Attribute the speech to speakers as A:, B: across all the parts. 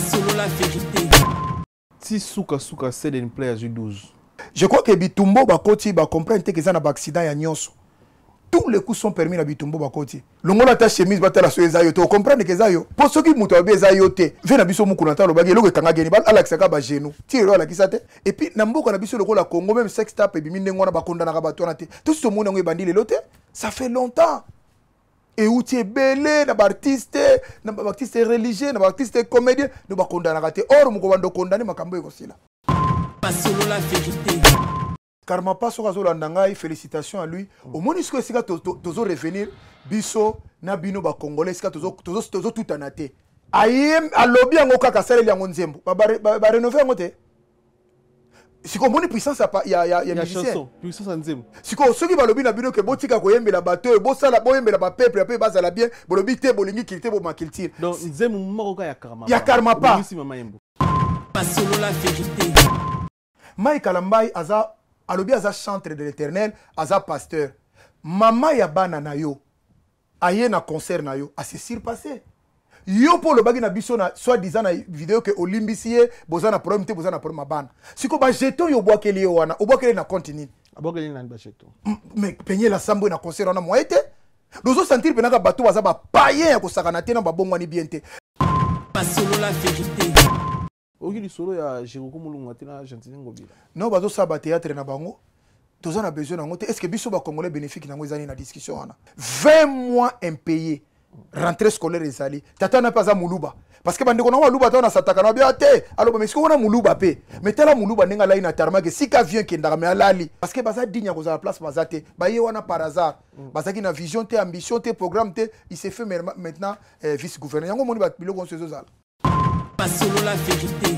A: Pas solo la vérité.
B: Si souka c'est une play à 12.
C: Je crois que Bitumbo Bakoti va comprendre que ça n'a pas accident ya nyonso. Tous les coups sont permis à Bitumbo Bakoti. Longola ta chemise batala so ezayo to comprendre que ezayo. Pour ceux qui muto ba ezayo te. Vena biso mukunata lo bagi lo kanga geni ba alaxaka ba genou. Tiro la kisate. Et puis na mboka na biso le la Congo même sex tap et bimi ngona ba konda na ka batona te. Tout ce monde ngo bandile lote. Ça fait longtemps. Et où tu es belé, na artiste religieux, na artiste comédien, nous ba konda na te. Or muko bando condamné makambo e kosila.
A: Pas solo la vérité.
C: Karma Passo Randangai, félicitations à lui. Au moins, est-ce que c'est toujours revenir, biso, na bino ba congolais, est-ce que toujours tout en athée. Ayem, à lobby en oka kasele li angonzembo. Ba rénover en ote. Si ko moni puissance il y a
B: musicien. Puissance en nzembo.
C: Si ko ceux qui ba lobby na bino ke botika ko yembe la bateau, bo sala bo yembe la ba peuple, après ba sala bien, bo lobby te bo lingi kilité bo makiltir.
B: Donc nzembo moko ya karma.
C: Ya karma pas.
A: Pas solo la vérité.
C: Mike Kalambai aza alobi aza chantre de l'Éternel, aza pasteur. Mama ya bana na yo aye na concert na yo a se surpasser. Yo pour le bagi na biso na soit disant na vidéo que olimbisie bozana problème te bozana problème bana. Siko ba jeton yo boakeli yo wana, oboakeli na continue.
B: Abokeli na ba jeton.
C: Mais peigner la sambo na concert wana mo été. Dozo sentir penaka bato baza ba païen ko sakana te na ba bongwani bien te.
A: Pas solo la vérité.
B: Oki solo ya Jiroko Mulunga tena Gentile Ngobila.
C: Non bazo sa ba théâtre na bango. Toza na besoin nango te. Est-ce que biso ba congolais bénéfique nango ezani na discussion wana. 20 mois impayés. Rentrée scolaire ezali. Tata na pas za muluba. Parce que bande ko na muluba ta na sataka na bia te. Alors mais est-ce qu'on a muluba pe. Mais tala muluba nenga la ina tarma que si ka vient ki ndaka me alali. Parce que baza digne ko za la place baza te. Ba ye wana par hasard. Baza ki na vision te, ambition te, programme te, il s'est fait maintenant vice-gouverneur. Yango moni ba biloko so zozala.
A: Pas solo la vérité.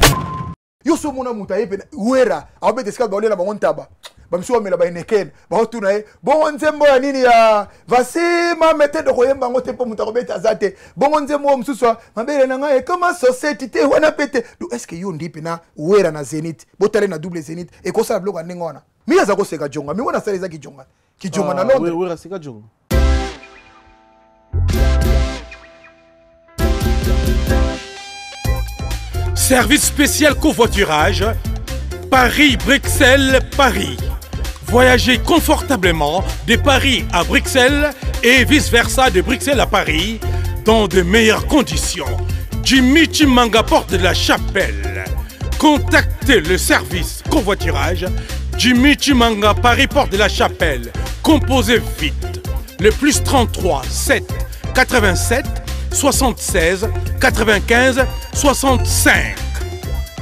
C: Yo so mona mutaye pe wera abe deska ba olela ba ontaba ba miso mela ba ineken ba otuna e bon nzembo ya nini ya vasima mete de koyemba ngote po mutako beta zate bon nzembo msuswa mabele na ngai comment society te wana pete do est-ce que yo ndipe na wera na Zenith botale na double Zenith e ko sala bloka ndengona mi yaza ko seka jonga mi wana sala za ki jonga na Londres
B: wera seka jonga.
D: Service spécial covoiturage, Paris-Bruxelles-Paris. Voyagez confortablement de Paris à Bruxelles et vice-versa de Bruxelles à Paris dans de meilleures conditions. Jimmy Chimanga, porte de la Chapelle. Contactez le service covoiturage Jimmy Chimanga, Paris, porte de la Chapelle. Composez vite. Le plus 33 7 87 76 95 65.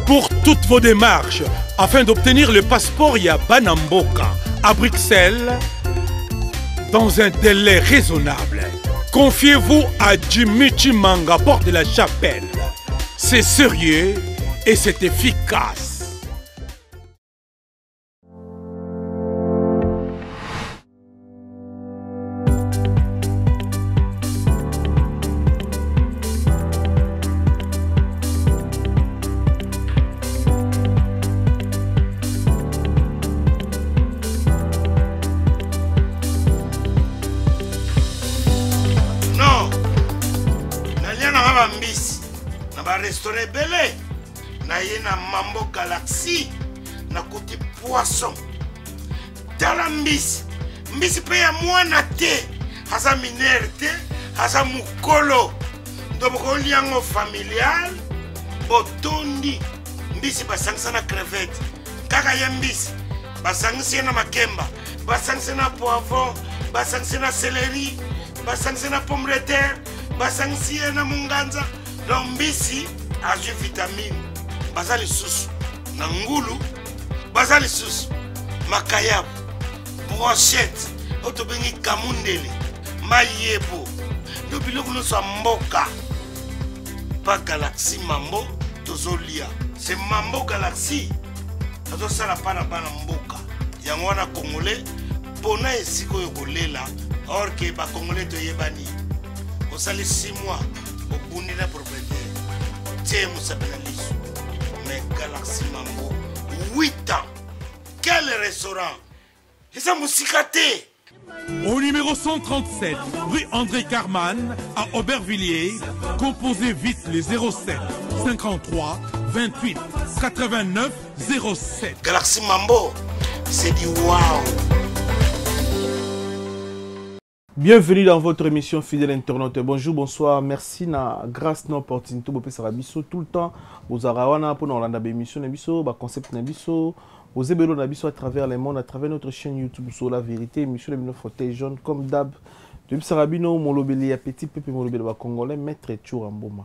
D: Pour toutes vos démarches, afin d'obtenir le passeport Yabanamboka à Bruxelles, dans un délai raisonnable, confiez-vous à Jimmy Chimanga, porte de la Chapelle. C'est sérieux et c'est efficace.
E: Restaurant belé na yena Mambo Galaxy na côté poisson tala mbisi pe ya mwana te haza minere te haza mukolo ndoboko liango familial botondi mbisi basangisa na crevette kaka ya mbisi basangisa na makemba basangisa na poivron basangisa na céleri basangisa na pomme de terre basangisa na munganza. Mbisi azu vitamine bazali susu na ngulu bazali susu makayabu brochette otobengi kamundele mayebo ndo biloko nyonso ya mboka pa Galaxy Mambo tozolia c'est Mambo Galaxy azosala pana bana mboka yango wana congolais mpona esika oyo kolela or ke bacongolais toyebani osali 6 mois obundi na propriétaire tie musabela liso mais Galaxy Mambo 8 ans quel restaurant eza musika te
D: Au numéro 137, rue André Carman, à Aubervilliers, composez vite les 07 53 28 89 07.
E: Galaxy Mambo, c'est du wow.
B: Bienvenue dans votre émission Fidèle Internaute. Bonjour, bonsoir, merci na grâce na opportunité pour faire biso tout le temps. Vous arawana pour nous rendre émission na biso, ba concept na biso, vous ébello na biso à travers le monde, à travers notre chaîne YouTube sur la vérité, émission de fauteuil jaune comme d'hab. Depuis Sarabino, molobeli a petit peuple molobeli ba congolais maître Tchoura Mboma.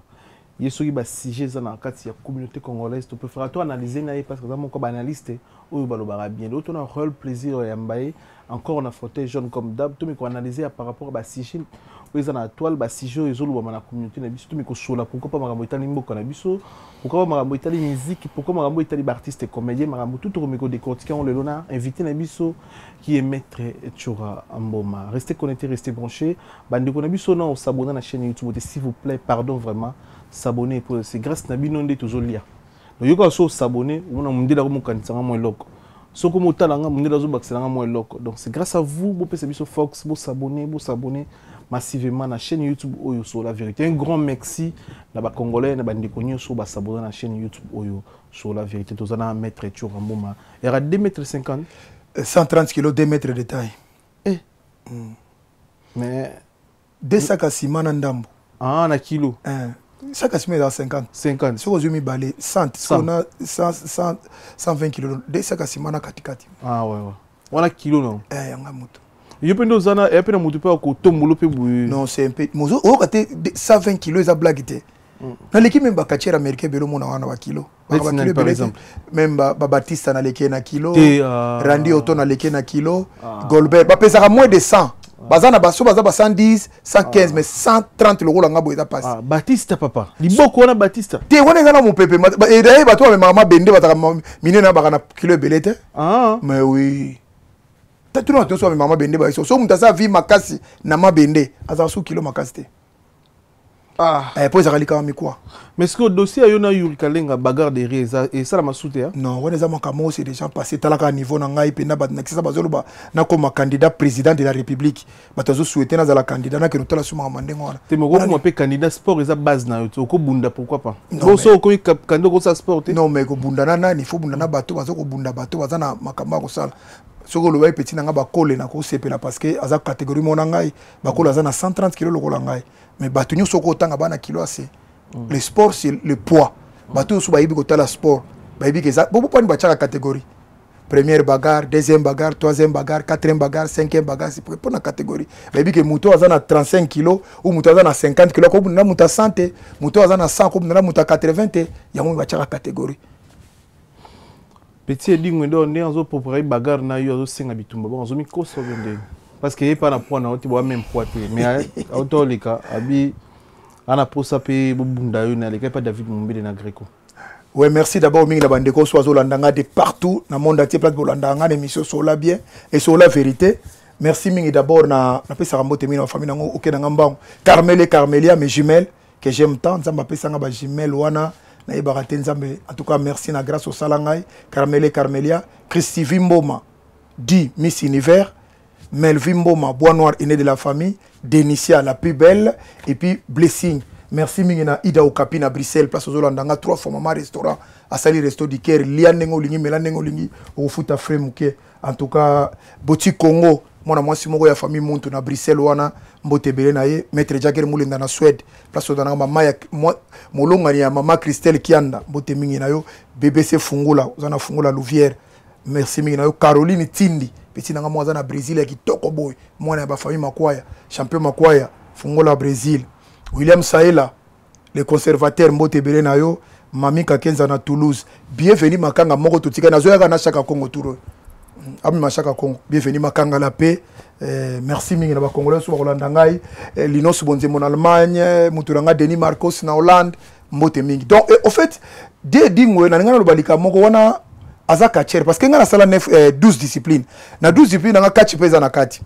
B: Yesogi ba sujet za na kati ya communauté congolaise, tu peux faire toi analyser na parce que mon comme analyste ou ba lo bara bien. D'autres on a rôle plaisir ya mbaye. Encore on a fauteuil jaune comme d'hab, tout mais qu'on analyser par rapport à sujet où ils ont la toile ba sujet ils ont la communauté na biso tout mais ko sola pourquoi pas marambo itali mboka na biso pourquoi pas marambo itali musique pourquoi marambo itali artiste et comédien marambo tout au micro décortiquer on le lona invité na biso qui est maître Tchoura Mboma. Restez connectés, restez branchés. Bande ko na biso non s'abonner à la chaîne YouTube s'il vous plaît, pardon vraiment, s'abonner pour c'est grâce na binonde toujours lire. Donc yo ko s'abonner on a mundela ko mokanisa mo loko. Donc c'est grâce à vous, vous pouvez Fox, vous s'abonner massivement à la chaîne YouTube Oyo sur la vérité. Un grand merci à la Congolais, à la sur s'abonner à la chaîne YouTube Oyo sur la vérité. Nous allons mettre Tchoura Mboma. Il y a 2,50 m.
C: 130 kg, 2 mètres de taille.
B: Eh. Mais.
C: 2 sacs à ciment en dambo.
B: Ah, un kilo.
C: Sac à ciment dans 50. 50. Si vous avez mis 100, 120 kg. 2 sacs à ciment dans 4.
B: Ah ouais. On a kilo non?
C: Il y a un moto.
B: Il y a un moto peu
C: non, c'est un peu. Mozo, 120 kg, c'est blague. Dans l'équipe même Bakachir américain, il y a un kilo. Par exemple. Même Baptiste dans l'équipe na kilo. Randy Otto dans l'équipe na kilo. Goldberg. Il y a moins de 100. Bazana baso baza 110, 115 mais 130 euros la ngabo eza passe.
B: Ah Baptiste papa. Liboko na Baptiste.
C: Te wana ngana mon pépé. Et d'ailleurs bato ba mama bende bataka mine na baka na kilo belete. Ah. Mais oui. Ta tout na to mama bende ba so mutasa vi makasi na mabende. Aza so kilo makasi te. Ah. Pour ça kalika mi quoi.
B: Mais ce que le dossier a yona Yuri Kalenga bagarre de Reza et ça la masouté hein.
C: Non, on est à mon camo c'est déjà passé talaka niveau na ngai pena ba nakisa bazolo ba na comme candidat président de la République. Batazo souhaiter na za la candidat na que nous tala suma mandengo wana.
B: Te mo ko mo pe candidat sport eza base na yo ko bunda pourquoi pas. Bon so ko candidat ko sa sport.
C: Non mais ko bunda na il faut bunda na bato bazo ko bunda bato bazana makamba ko sala. Soko lo petit nanga ba kole na ko sepela parce que aza catégorie mona ngai ba kole aza na 130 kg lokola ngai. Mais bato nyo soko tanga bana kilo assez. Le sport c'est le poids. Bato so ba yibi ko tala sport. Ba yibi ke za bo pas ni ba tchaka catégorie. Première bagarre, deuxième bagarre, troisième bagarre, quatrième bagarre, cinquième bagarre, c'est pour la catégorie. Ba yibi ke muto aza na 35 kg ou muto aza na 50 kg ko na muta 100, muto aza na 100 ko na muta 80, ya mo ba tchaka catégorie.
B: Petit dingue ndo ne azo préparer bagarre na yo azo senga bitumba bon azo mi ko so bende parce que pas na point na oti bo même poids mais autolika abi ana posa pe bunda yo na leka pas David Mumbele na Greco.
C: Ouais, merci d'abord mingi na bandeko so azo landanga de partout na monde entier place bolandanga émission sur la bien et sur la vérité. Merci mingi d'abord na pesa rambote mina famille nango okena ngamba Carmel Carmelia mes jumelles que j'aime tant nzamba pesa ngaba jumelles wana. En tout cas, merci na grâce au Salangai, Carmele Carmelia, Christy Vimboma, dit Miss Univers, Melvin Mboma, Bois Noir, aîné de la famille, Denicia, la plus belle, et puis Blessing. Merci Mingina Ida Okapi à Bruxelles, place aux Hollandanga, 3 fois maman restaurant, à Sali Resto du Caire, Lianengo Lingi, Melanengo Lingi, au foot à Frémouké. En tout cas, Boti Congo, moi si mon famille monte na Bruxelles wana mbote belé na ye maître Jagger Moulinda na Suède place au dana mama ya molonga ya mama Christelle Kianda mbote mingi na yo BBC Fungula uzana Fungula Louvière merci mingi na yo Caroline Tindi petit nanga mwaza na Brésil ya kitoko boy mwana ya ba famille Makwaya champion Makwaya Fungula Brésil William Saela le conservateur mbote belé na yo Mami Kakenza na Toulouse bienvenue makanga moko totika na zoya na chaka Congo touro Ami Machaka Congo, bienvenue Makanga la paix. Merci mingi na ba Congolais so Rolanda ngai, Lino Subonze mon Allemagne, Muturanga Denis Marcos na Hollande, mbote mingi. Donc au fait, dès dingwe na ngana lo balika moko wana azaka cher parce que ngana sala 12 disciplines. Na 12 disciplines nga 4 pesa na 4.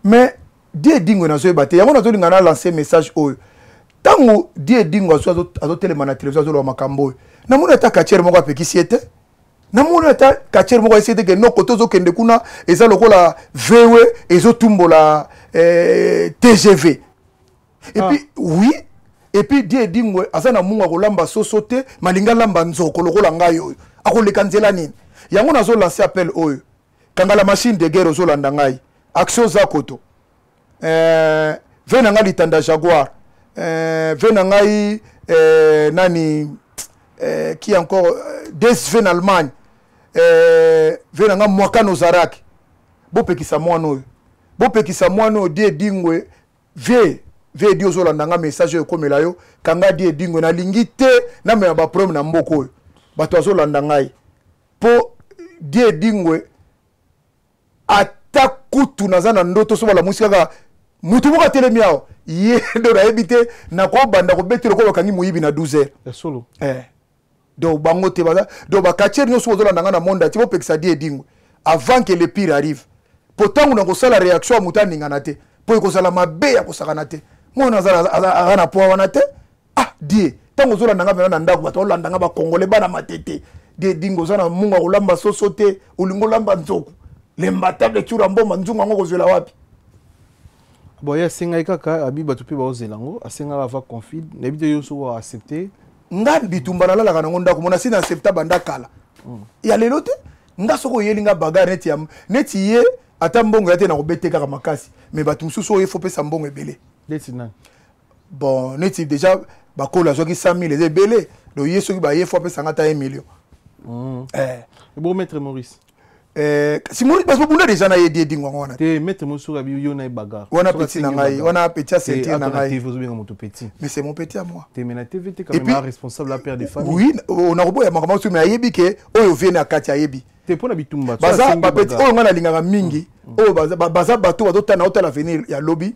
C: Mais dès dingwe na zo bate, yango na zo ngana lancer message oyo. Tango dès dingwe azo telema na télévision zo lo makambo. Na mona ta cher moko apekisi ete namoni ata katiere moko esi teke noko tozokende kuna eza lokola vewe ezotumbola TGV et puis oui et puis die dingwe aza na mungu akolamba soso te malinga lamba nzoko lokola ngai oyo akoleka nzela nini yango nazo lancer appel oyo kanga la machine de guerre ozolanda ngai action za koto ve na ngai litanda Jaguar ve na ngai nani qui encore DSV en Allemagne ve na ngai Mwakano Zaraki bopekisa mwana oyo bopekisa mwana oyo die dingwe ve di ozolanda nga message oyo ekomela yo kanga die dingwe nalingi te namema baproblème na mboka oyo bato azolanda ngai mpo die dingwe ata kutu naza na ndoto so balamusi kaka mutu moko atelemi awa ye ndo nayebi te nakobanda kobetela ko bakangi moyibi na 12 heures donc bango te baza donc bakatiere nyonso ozolanda nga na monde ati bopekisa die dingwe avant que le pire arrive po ntango nakosala réaction ya mutu aningana te po ekozala mabe ya kosakana te mwana aza na poa wana te die ntango ozolanda nga mpena na ndako bato olanda nga bakongole bana matete die dingo oza na mungu akolamba soso te olingo olamba nzoku lembatable tiura mboma nzungu yango kozwela wapi
B: boye asengai kaka abi bato mpe baozela yango asengaka ava confide nayebi te yo soko accepte
C: nga bitumba nalalaka nango ndako mona sina accepta banda kala ya lelo te nga soko oyeli nga bagare neti ye ata mbongo ya te na kobete kaka makasi mais bato mosusu oyo efopesa mbongo ebele
B: neti nani
C: bon neti déjà bakolo azwaki 100 000 eza ebele donc ye soki baye fo apesanga ata 1 million
B: bon maître Maurice
C: si Maurice parce que bunda déjà na ye die dingo wana
B: te maître Moussoura bi yo na bagarre
C: wana petit na ngai wana petit sentir na ngai
B: vous bien moto petit
C: mais c'est mon petit à moi
B: te mena TV te quand même responsable la père des familles
C: oui on a robo ya makama so mais ayebi ke oyo vient na kati ayebi
B: te pona bitumba
C: baza ba petit oyo ngana lingaka mingi oyo baza bato bazotana otala venir ya lobby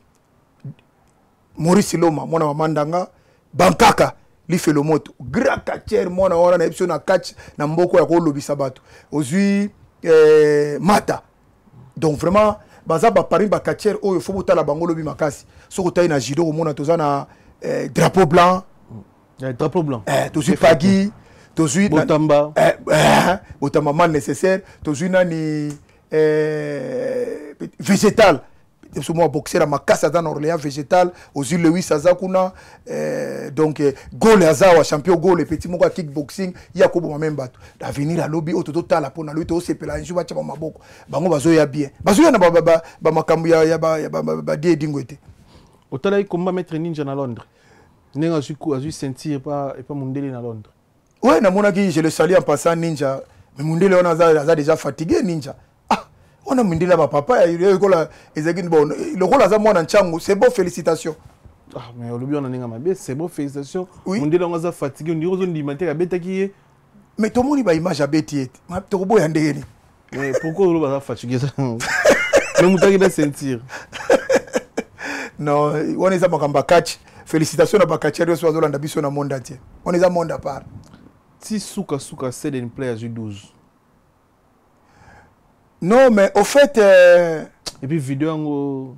C: Maurice Loma mwana wa mandanga bankaka lifelo moto grand katiere mwana wana na episode na catch na mboko ya ko lobisa bato ozui mata donc vraiment baza ba paris ba katiere oyo faut botala bango lobi makasi soko tayi na judo mona toza na drapeau blanc
B: drapeau blanc
C: tozui pagi tozui
B: botamba
C: botamba mal nécessaire tozui nani végétal so moi boxer à makasa dans Orléans végétal aux îles Lewis azakuna donc goal azawa champion goal petit moko kickboxing yakobo même bato d'avenir à lobby auto total la pona lui to sepela nju bacha maboko bango bazoya bien bazoya na ba makambu ya ba die dingwete
B: otala combat mettre ninja na Londres nenga azu sentir pas mundele na Londres
C: ouais na monaki je le salue en passant ninja mais mundele on a déjà fatigué ninja on a mundele ba papa yokola ezagin bon le rôle za mwana nchangu c'est bon félicitations
B: mais olobi on ninga mabe c'est bon félicitations mundele on a fatigué on dirait on dimante abetaki
C: mais tout le monde ba image abeti ma to bo ya ndeni
B: mais pourquoi on va fatigué ça mais mutaki na sentir
C: non on est à makamba catch félicitations na bakacheri so azolanda biso na monde entier on est à monde à part
B: si souka c'est une play à 12
C: non mais au fait
B: et puis vidéo ngo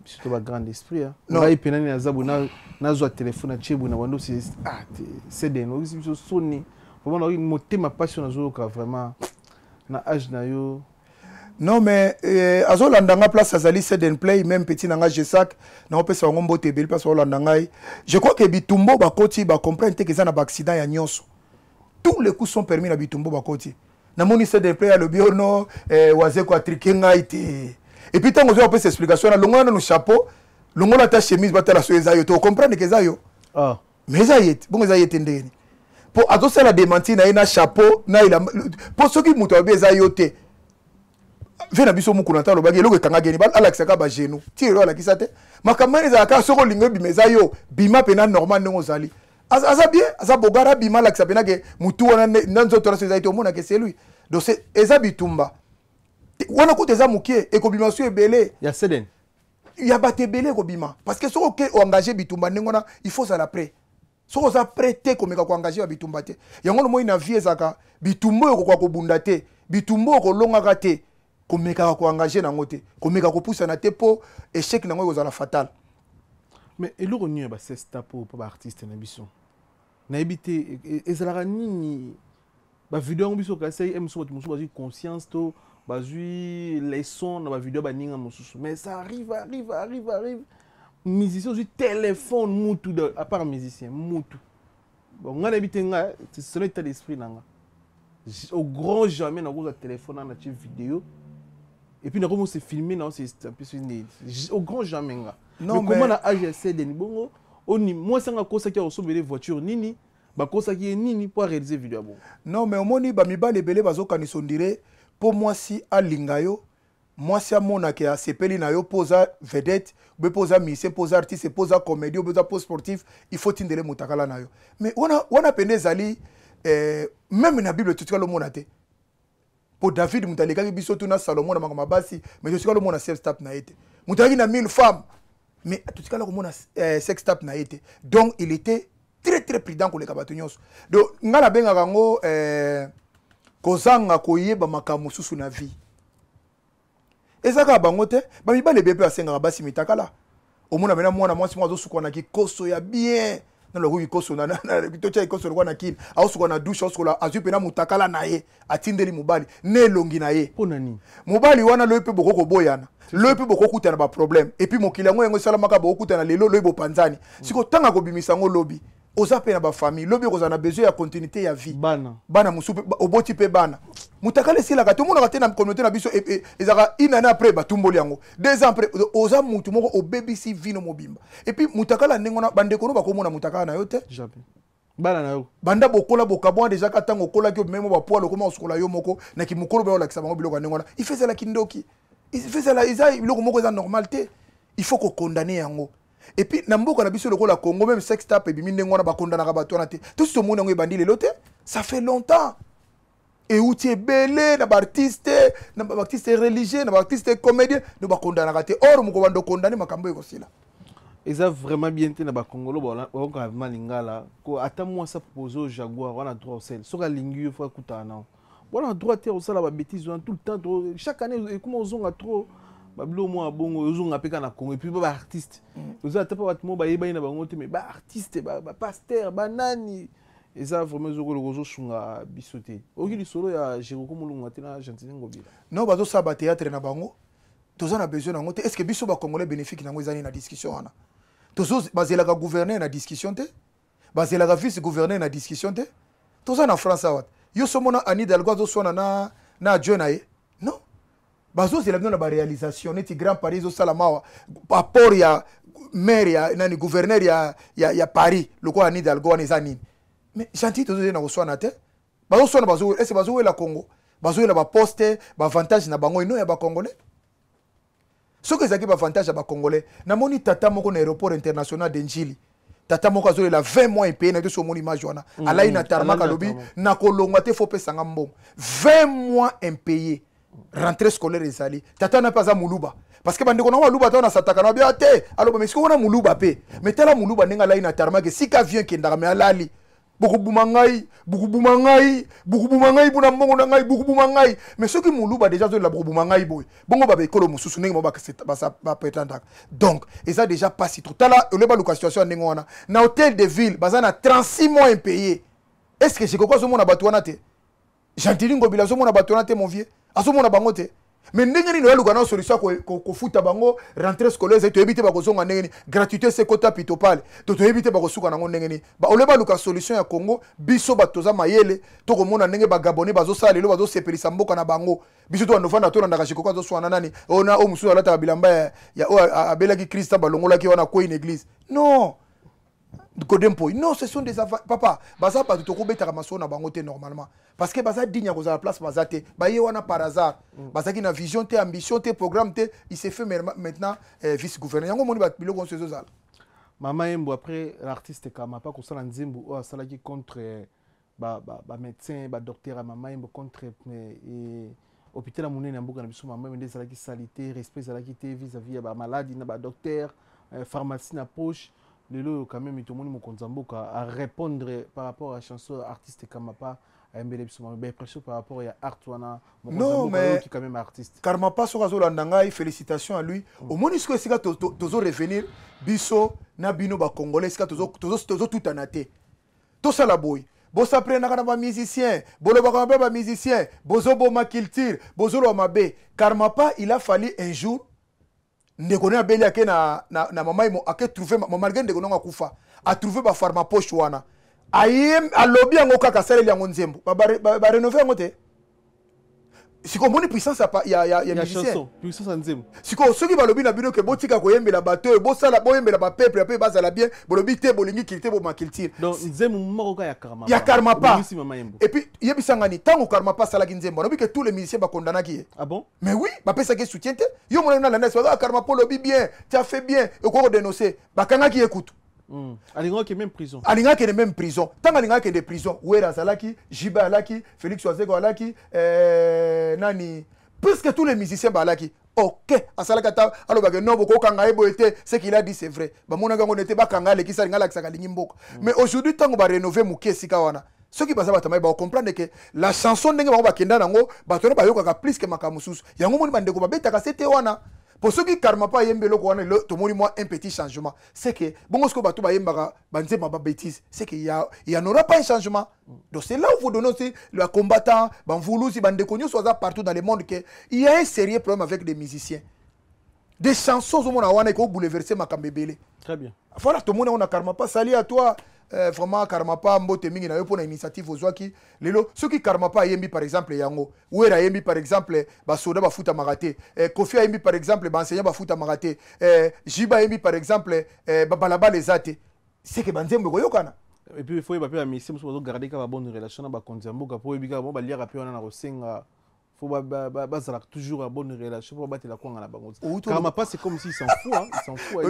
B: c'est pas grand esprit hein
C: non
B: ngai penani na zabu na zo téléphone na chebu na wando c'est des no biso soni vraiment na motema passion na zo vraiment na âge na yo
C: non mais azolanda nga place azali Seden Play même petit nanga Jesak na opesa ngo mbote beli place azolanda ngai je crois que bitumbo bakoti ba comprendre que ça na ba accident ya nyonso tous les coups sont permis na bitumbo bakoti na moni Seden Play le biono waze ko atriquer ngai te et puis tango zo opesa explication na longo na no chapeau longo na ta chemise batala so ezayo to comprendre que ezayo mais ezayet bon ezayet ndeni po azosala démentir na ina chapeau na ila po soki muto abi ezayo te vena biso mukuna talo bagi eloko ekanga geni bal alakisa ka ba genou tiro alakisa te makamani za ka soko lingo bimeza yo bima pena normal ngo zali aza bien aza bogara bima alakisa pena ke mutu wana nanzo tora seza ito mona ke c'est lui donc c'est eza bitumba wana ko teza mukie ekobima so ebele
B: ya Seden
C: ya bate belé ko bima parce que soko ke engager bitumba ngona il faut ça la prêt soko za prêter komeka ko engager bitumba te yango mo ina vie ezaka bitumbo ko kwa kobunda te bitumbo ko longa te komeka ko engager nango te komeka ko poussa na te po échec nango kozala fatal
B: mais eloko nyo ba c'est tapo pa artiste na biso na ebité ezalaka nini ba vidéo biso kasi emso tu musu bazu conscience to bazu les sons na ba vidéo ba ninga musu mais ça arrive musicien sur téléphone mutu à part musicien mutu bon nga na bitenga c'est l'état d'esprit nanga au grand jamais na ko téléphone na ci vidéo et puis na ko se filmer na c'est un peu au grand jamais nga non mais comment na AGC de bongo oni moi sanga ko ça qui a sauvé les voitures nini ba ko ça qui est nini pour réaliser vidéo bon
C: non mais omoni ba mibale belé bazoka ni sondire pour moi si alingayo moi si amona ke asepeli na yo posa vedette be posa musicien posa artiste posa comédie posa post sportif il faut tindele mutakala na yo mais wana pende zali même na bible tutika lo mona te pour David mutaleka biso tuna Salomon na makama basi mais tutika lo mona sex tap na été mutalaki na 1000 femmes mais tutika lo mona sex tap na été donc il était très très prudent ko le kabatunyos donc ngala benga kango kozanga koyeba makambo susu na vie ezaka bango te ba mibale bebe asenga basi mitakala omona mena mwana mwasi mwazo sukwana ki koso ya bien na lo koso na to cha koso kwa na kin au sukwana douche au sukwana azupe na mutakala na ye atindeli mubali ne longi na ye
B: pona ni
C: mubali wana lo pe boko boyana lo pe boko kutana ba problème et puis mokili yango yango sala maka boko kutana lelo lo bo panzani siko tanga ko bimisa ngo lobi oza pe na ba famille lobi ko na besoin ya continuité ya vie bana musupe oboti pe bana mutakale sila ka to mona ka tena communauté na biso ezaka inana après batumboli yango 2 ans après oza mutu moko o BBC vino mobimba et puis mutakala ndengona bandeko no bakomona mutakala na yo te
B: jamais bana na yo
C: banda bokola bokabwa déjà ka tango kola ki memo ba poilo koma osukola yo moko na ki mukolo ba olakisa bango biloko ndengona il fait ça la kindoki il fait ça la isa biloko moko za normalité il faut ko condamner yango. Et puis namboka na biso lokola Congo même sex tap et bimi ndengona ba condamna ka bato na te tout ce monde ngo ebandi lelo te ça fait longtemps et où tu es belé na ba artiste religieux na ba artiste comédien no ba condamna ka te or moko bando condamner makambo eko sila
B: eza vraiment bien te na ba Congolo ba ka malingala ko ata moi ça proposer au Jaguar on a droit au sel soka lingi yo fa kutana on a droit te au sala ba bêtises tout le temps chaque année comment on trop bablo mo bongo yozonga peka na Congo et puis ba artiste oza tapa bat mo ba yeba ina bango te mais ba artiste ba pasteur ba nani eza vraiment zokolo gozo sunga bisote okili solo ya Jérôme Mulunga te na Gentile Ngobila
C: non bazo saba théâtre na bango toza na besoin nango te est-ce que biso ba congolais bénéfique nango ezani na discussion wana tozo bazela ka gouverner na discussion te bazela ka vice gouverner na discussion te toza na France awat yo somona Anne Hidalgo zo sona na Jonae non bazo c'est la bien la réalisation neti Grand Paris au Salamawa rapport ya maire ya nani gouverneur ya Paris le quoi Anne Hidalgo on ezani mais gentil to na ko sona te bazo sona bazo est-ce bazo la Congo bazo la ba poste ba avantage na bango ino ya ba congolais ce que ça qui ba avantage ya ba congolais na moni tata moko na aéroport international de Njili tata moko azo la 20 mois impayé na to so moni image wana alai na tarmaka lobi na kolongwa te faut pesa ngambongo 20 mois impayé rentrée scolaire ezali tata na pas à muluba parce que bandeko na muluba ta na sataka na bia te alors mais ce qu'on a muluba pe mais tala muluba nenga lai na tarmaka si ka vient kenda mais alali beaucoup bumangai buna mbongo na ngai beaucoup bumangai mais ce qui muluba déjà zo la beaucoup bumangai boy bongo ba ekolo mususu nenga ba petanda donc et ça déjà pas si trop tala le ba location nenga wana na hôtel de ville bazana 36 mois impayé est-ce que c'est quoi ce monde na batwana te Gentile Ngobila zo mona batwana te mon vieux azomona bango te mais ndenge nini yaluka na solution ko futa bango rentrée scolaire to éviter ba kozonga ndenge ni gratuité c'est quota pitopale to éviter ba kosuka nango ndenge ni ba oleba luka solution ya Congo biso batoza mayele to komona ndenge ba gabonais bazo sala lelo bazo sepelisa mboka na bango biso to ndofanda to ndaka shiko kwazo swana nani ona o musu alata bilamba ya abelaki Christ balongola ki wana ko une église non non, ce sont des papa baza pas to kobeta maso na bango te normalement parce que baza digne ko za la place baza te ba ye wana par hasard baza ki na vision te ambition te programme te il s'est fait maintenant vice gouverneur yango moni ba biloko nso zozala
B: Mama Embo après l'artiste kama pas ko sala nzembo o sala ki contre ba médecin ba docteur Mama Embo contre hôpital à monene mboka na biso Mama Embo sala ki salité respect sala ki te vis-à-vis ba maladie na ba docteur pharmacie na poche lelo quand même itomoni mokonzamboka à répondre par rapport à la chanson artiste Kamapa à mbele biso mais pression par rapport à art wana mokonzamboka qui quand même artiste
C: Karmapa sokazo landangai félicitations à lui au monisco esika tozo revenir biso na bino ba congolais esika tozo tout anaté to sala boy bosaprenaka na bamusicien bolobaka mabe bamusicien bozoboma culture bozoloba mabe Karmapa il a fallu un jour ndeko na beli ake na mama imo ake trouver malgré ndeko na kufa a trouver ba pharmapoche wana ayem alobi yango kaka saleli yango nzembo ba rénover yango te siko moni puissance ya musicien
B: puissance nzembo
C: siko soki balobi na bino ke botika koyembela bato bosala boyembela ba peuple pe bazala bien bolobi te bolingi kilité bo ma culture
B: donc nzembo moko ya Karmapa
C: ya Karmapa et puis yebisangani tango Karmapa salaki nzembo lobi que tous les musiciens ba condamnaki
B: ah bon
C: mais oui ba pesa ke soutien te yo mona na landa so Karmapa lobi bien tu as fait bien et ko dénoncer ba kangaki écoute
B: alinga ke même prison
C: alinga ke même prison tant alinga ke de prison Wera Salaki Jiba Alaki Félix Wazego Alaki nani presque tous les musiciens balaki ok asalaka ta aloba ke no boko kanga ebo été ce qu'il a dit c'est vrai ba mona gango nete ba kanga le kisa linga la kisaka lingi mboko mais aujourd'hui tango ba rénover mukesi ka wana ceux qui baza batama ba comprendre que la chanson ndenge ba kenda nango batona ba yoka plus que makamususu yango moni bandeko ba betaka c'était wana. Pour ceux qui Karmapa yembelo ko wana to moni moi un petit changement c'est que bongo sko bato ba yembaka banzema ba bêtise c'est qu'il y en aura pas un changement donc c'est là où vous donnez aussi le combattant banvoulou si bandeko nyo soit partout dans le monde que il y a un sérieux problème avec les musiciens des chansons au monde wana ko bouleverser makambebele
B: très bien
C: voilà tout le monde on a Karmapa sali à toi vraiment Karmapa mbote mingi na yo pona initiative ozwaki lelo soki Karmapa yembi par exemple yango Wera yembi par exemple ba soda ba futa magate Kofi yembi par exemple ba enseignant ba futa magate Jiba yembi par exemple ba balaba les ate c'est que banzembe ko yokana
B: et puis il faut ba pe amisi muso garder ka ba bonne relation na ba konzamboka po ebika ba liaka pe wana na kosenga faut bazala toujours à bonne relation pour battre la kwanga na bango Karmapa c'est comme si il s'en fout hein il s'en fout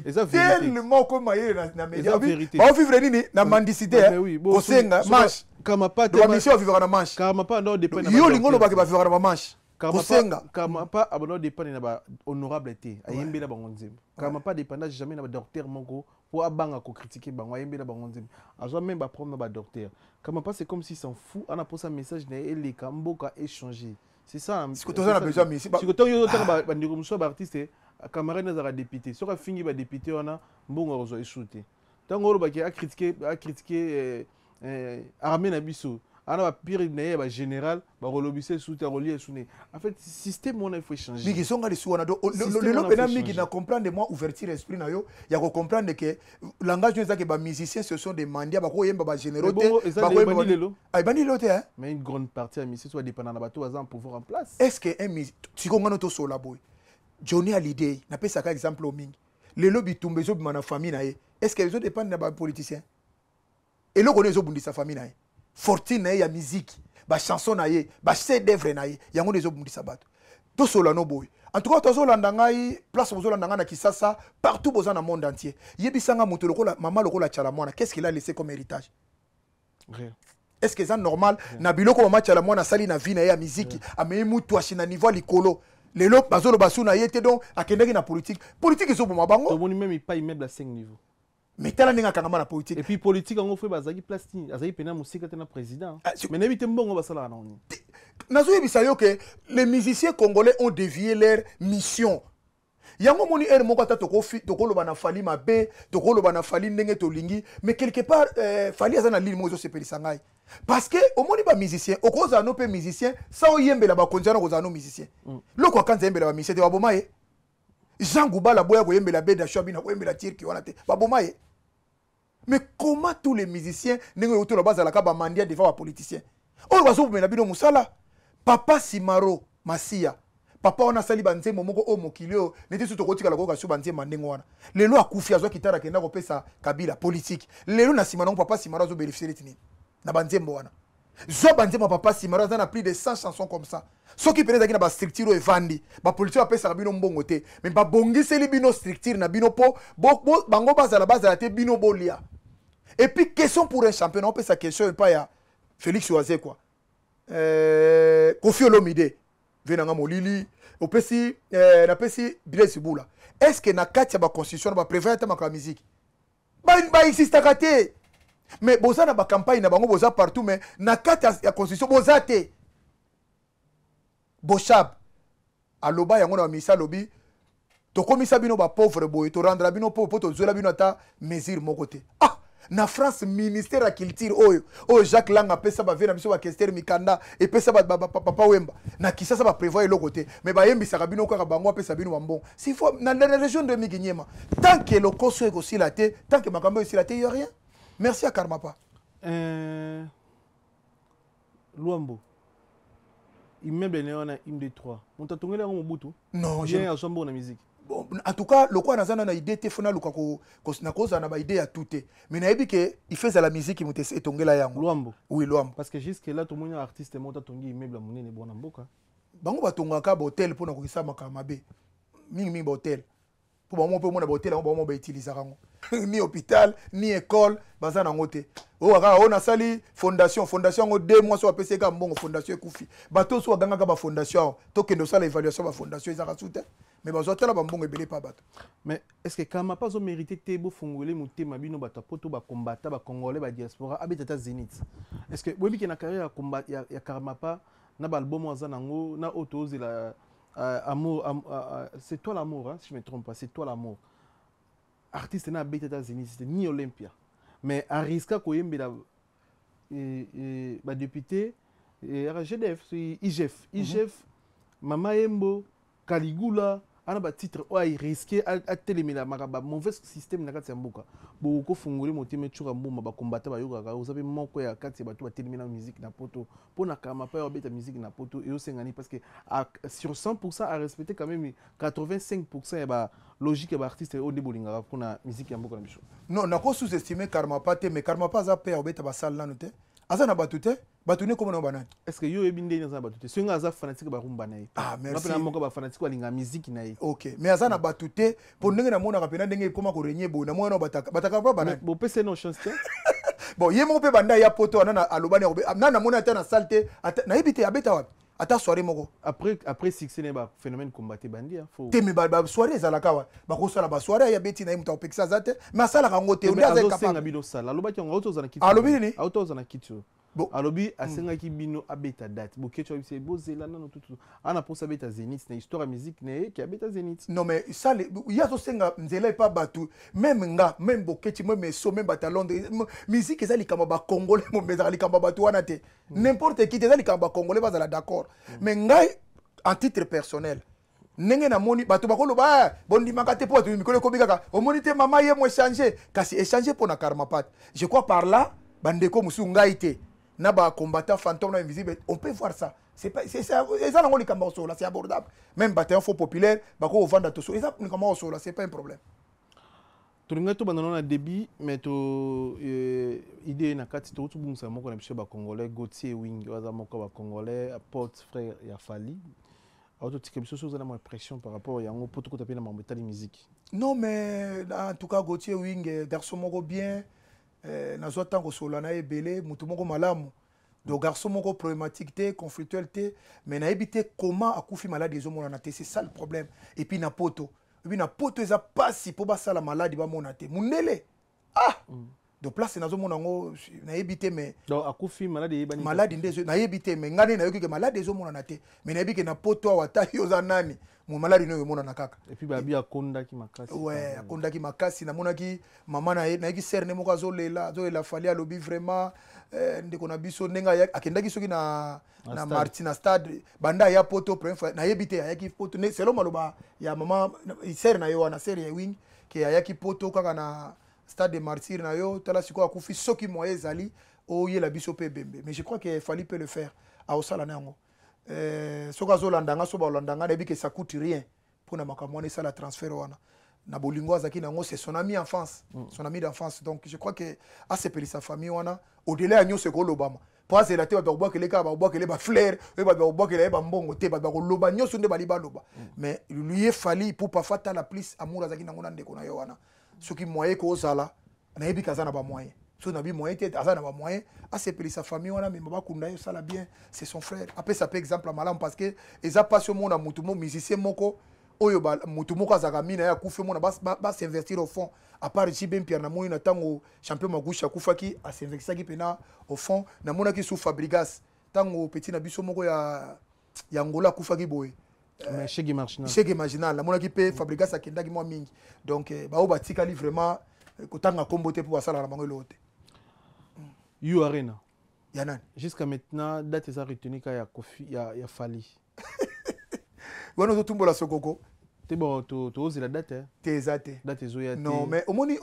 B: et ça vérité
C: tellement comme ayer na média ba vivre nini na mendicité kosenga manche
B: Karmapa
C: de mission vivre na manche
B: Karmapa non dépend
C: yo lingono ba vivre na manche
B: Karmapa abono dépend na ba honorabilité ayembela bango nzembo Karmapa dépendage jamais na ba docteur moko pour abanga ko critiquer bango ayembela bango nzembo azo même ba prendre ba docteur Karmapa c'est comme s'il s'en fout on a posé un message na ele kamboka échanger c'est ça
C: ce que toi on a besoin mais
B: si que toi yo tanga ba ndiko muso ba artiste camarade na za député soka fingi ba député wana mbongo rezo échouter tango lo ba ki a critiquer armée na biso ana ba pire na ba général ba relobisser sous terrorier sous en fait système on il faut changer
C: bigi songa les wana do le lobena miki na comprendre moi ouverture esprit na yo ya ko comprendre que langage nous que ba musiciens ce sont des mandia ba ko yemba ba généraux
B: ba ko yemba lelo
C: ay bani lote hein
B: mais une grande partie à musiciens soit dépendant na bato bazan pouvoir en place
C: est-ce que un si ko ngano to so la boy Johnny Hallyday na pesa ka exemple au mingi le lobby tumbezo bi na famille na ye est-ce que les autres dépendent na ba politiciens et le connaît zo bundi sa famille na ye fortune na ya musique ba chanson na ye ba chef d'œuvre na ye yango des obundi sabato to solo no boy en tout cas to solo ndangai place bozo ndanga na Kisasa partout bozo na monde entier yebisanga moto lokola mama lokola chala mwana qu'est-ce qu'il a laissé comme héritage
B: rien
C: est-ce que c'est normal na biloko mama chala mwana sali na vie na ya musique amei mutu ashina niveau likolo lelo bazolo basuna yete donc akendeki na politique zo boma bango
B: to moni même pas immeuble à 5 niveaux
C: mais tala ninga kangama na politique
B: et puis politique en fait bazaki plastique azaki pena musika tena président mais n'habite mbongo basala na oni
C: nazo yebisa yo que les musiciens congolais ont dévié leur mission yango moni er moko ata tokoloba na fali mabe tokoloba na fali ndenge tolingi mais quelque part fali azana ligne mozo sepelisa ngai parce que au moni ba musicien okoza no pe musicien ça oyembela ba konjana koza no musicien loko akanza yembela ba musicien ba bomaye Jean Goubala boya ko yembela beda shobina ko yembela tirki wana te ba bomaye. Mais comment tous les musiciens n'engwe autour la base à la kaba mandia devant les politiciens on va sauver la bino musala papa Simaro Masia papa on a sali banze momoko o mokilio neti suto kotika la koka su banze mandengo wana lelo akufi azo kitara kenda ko pesa kabila politique lelo na Simaro papa Simaro zo bénéficier tini na banze wana zo banze papa Simaro a plus de 100 chansons comme ça ce qui peut être ba structure e vandi ba politique pesa bino mbongo te mais ba bongiseli bino structure na bino po bango base à la base à la te bino bolia. Et puis, question pour un champion, on peut sa question, pas ya Félix Oazé, quoi. Kofi Olomide, Venanga Molili, on peut si, na pesi Blaise Boula. Est-ce que na katia ba constitution ba prévoir ta musique? Ba existe kate. Mais boza na ba campagne na bango boza partout mais na katia ya constitution boza te. Bochab aloba yango na misa lobi to komisa bino ba pauvre boy to rendre bino pauvre to zola bino ta mesure mon côté. Ah na France ministère ya culture oyo Jacques Lang apesa ba vena biso ba Kester Mikanda epesa ba papa Wemba na Kisasa ba prévoir eloko te mais ba yembisa kabino kaka bango apesa bino bambon si faut na région de Miginyema tant que le koso est aussi la té tant que makambo aussi la té il y a rien merci à Karmapa
B: Luambo immeuble néona IMD3 on t'a tongé là au Mobutu
C: non
B: j'ai un sombo na musique.
C: Bon, en tout cas, le quoi nazana na idée te fona luka ko na koza na ba idée à tout mais na que il fait la musique qui et tongela yango
B: Luambo
C: oui Luambo
B: parce que jusque là tout le monde artiste monta tongi immeuble monene bona mboka
C: bango batongaka ba hôtel pona ko kisa makamabe mingi ba hôtel pour ba mo pe mona ba hôtel ba mo ba utiliser rango ni hôpital ni école bazana ngote aka on a sali fondation ngo 2 mois so apese ka mbongo fondation ekufi bato so ganga ka ba fondation to kendo sala évaluation ba fondation ezaka soute mais bazotela ba mbongo ebele pa bato
B: mais est-ce que Karma pas au mérité tebo fongolé mutema bino bato poto ba combattre ba congolais ba diaspora abetata Zénith est-ce que webi na carrière ya combat ya Karma pas na ba album azanango na autoze la amour c'est toi l'amour hein, si je me trompe pas c'est toi l'amour artiste na betata Zénith ni Olympia mais à risque ko yembela ba député RGDF IGF Mama Yembo Caligula ana ba titre o ay risqué à télémina makaba mauvais système na kati ya mboka bo ko fungoli motime tchuka mboma ba combattre ba yoga vous avez moko ya kati ba to ba télémina musique na poto pona kama pa yo beta musique na poto et au sengani parce que sur 100% à respecter quand même 85% ya ba logique ya ba artiste au débolinga pona musique ya mboka na biso
C: non na ko sous-estimer Karma pas te mais Karma pas a peur beta ba salle là te azana batute batune comme na banane
B: est-ce que yo ebinde na batute so nga za fanatique ba rumba na ye
C: ah merci
B: na moko ba fanatique wa linga musique na ye
C: OK mais azana batute pour ndenge na mona kapena ndenge koma ko renye bo na mwana bataka ba banane
B: bo pese no chance te
C: bon yemo pe banda ya poto na alobani na mona ta na salte na ibite abeta wapi ata soirée moko
B: après succès ne ba phénomène combattre bandi faut
C: te me ba soirée za la kawa ba ko sala ba soirée ya beti na imta opekisa zate mais sala kango te
B: on a capable bino sala lobaki on auto za na kitu
C: alobi ni
B: auto za na kitu bon alobi asengaki bino abeta date bokecho bise bozela na tout ana posa beta Zénith na histoire musique ne ki abeta Zénith
C: non mais ça ya zo senga nzela pas batu même bokechi même so même bata Londres musique ezali kama ba congolais mo mezali kama batu wana te n'importe qui ezali kama ba congolais bazala d'accord mais ngai en titre personnel ndenge na moni bato bakolo ba bondimaka te po tu mikolo ko bikaka o moni te mama ye mo échanger kasi échanger pour na Karma pat je crois par là bandeko musu ngai te na ba combattant fantôme na invisible on peut voir ça c'est pas c'est ça ça na ngoli kamba là c'est abordable même bataillon faux populaire bako vendre to so ça ni kamba là c'est pas un problème
B: tolinga to banana na débit mais to idée na kati to tu bungsa moko na biso ba congolais Gauthier Wing waza moko ba congolais porte frère ya Fali auto tike biso so za na pression par rapport ya ngo poto ko taper na mambo tali musique
C: non mais en tout cas Gauthier Wing garçon moko bien nazo tango sola na ebele mutu moko malamu donc garçon moko problématique te conflictuel te mais na ebité comment akufi malade ezo mona na te c'est ça le problème et puis na poto eza pasi po basa la maladie ba mona te mundele donc place nazo mona ngo na ebité mais
B: donc akufi malade ebani
C: malade ndezo na ebité mais ngane na yoki ke malade ezo mona na te mais na ebike na poto wata yoza nani mu malade no mona na kaka
B: et puis ba bi akonda ki makasi
C: ouais akonda ki makasi na mona ki mama na ki serne moko azolela Fali alobi vraiment ndeko na biso ndenga akenda ki soki na Martina stade banda ya poto première fois na yebite ya ki poto ne selo maloba ya mama serne na yo wana serne ya wing ke ya ki poto kaka na stade de Martyr na yo tala siko akufi soki moye zali o yela biso pe bembe mais je crois que Fali peut le faire a osala nango soka zo landanga so ba landanga debi que ça coûte rien pour na makamone ça la transfert wana na bolingo azaki nango c'est son ami enfance son ami d'enfance donc je crois que a sepeli sa famille wana au-delà de nyose ko lobama parce que la tête ba bois que les ka ba bois que les ba fleur e ba bois que les ba mbongo te ba ko loba nyoso nde ba liba loba mais lui est Fali pour pas fata la plus amour azaki nango na ndeko na yo wana soki moyen ko zala na yebi kazana ba moyen so na bi moyen te azana ba moyen a sepeli sa famille wana mais ba kunda yo sala bien c'est son frère après ça peut exemple malam parce que eza passion mona mutu mo musicien moko oyo ba mutu moko azaka mina ya kufe mona ba s'investir au fond à part JB Pierre na moni na tango champion magusha kufaki a s'investir ki pena au fond na mona ki sous Fabrigas tango petit na biso moko ya Angola kufaki boy
B: mais chege marginal
C: la mona ki pe Fabrigas akenda ki mo mingi donc ba o batikali vraiment kotanga kombo te pour basala na bango elote
B: You Arena.
C: ya nani
B: Jusqu'à maintenant, date est retenue qu'il y a Kofi, il y a Fali.
C: wana ozotumbola sokoko
B: C'est bon, tu oses la date, hein?
C: te eza te
B: Date est zoya.
C: non mais omoni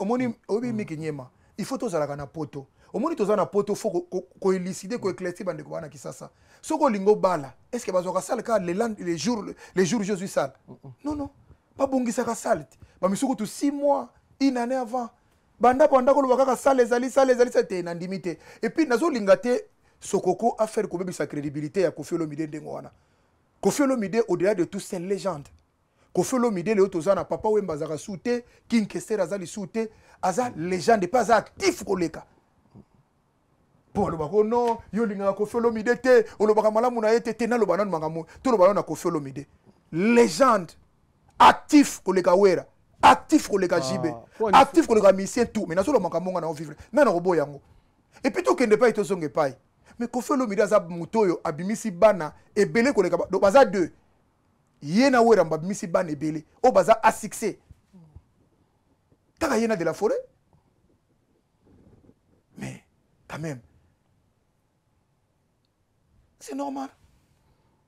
C: obi miki nyema il faut tozalaka na poto omoni toza na poto faut koélucider koéclaircir bandeko bana kisasa soko olingo bala est ce que bazwaka sale ka les jours Jésus sale non babongisaka sale te bamisuku tu 6 mois une année avant banda koloba kaka sale ezali te na ndimi te et puis nazolinga te sokoko affaire kobebisa crédibilité ya Koffi Olomide ndengo wana Koffi Olomide au-delà de tout c'est légende Koffi Olomide le tozana papa Wemba zaka soute King Kester azali soute aza légende pas actif koleka pour le bako non yo linga Koffi Olomide te olobaka malamu na yete te na loba nanu mangamu to loba na Koffi Olomide légende actif koleka wera actif koleka jibe actif koleka mission tout mais na solo makambo na vivre mais na robo yango et puis to kende pa itozonge pai mais Koffi Olomide aza mutoyo abimisi bana ebele koleka do baza deux yena wera mbabimisi bana ebele o baza a succès kaka yena de la forêt mais quand même c'est normal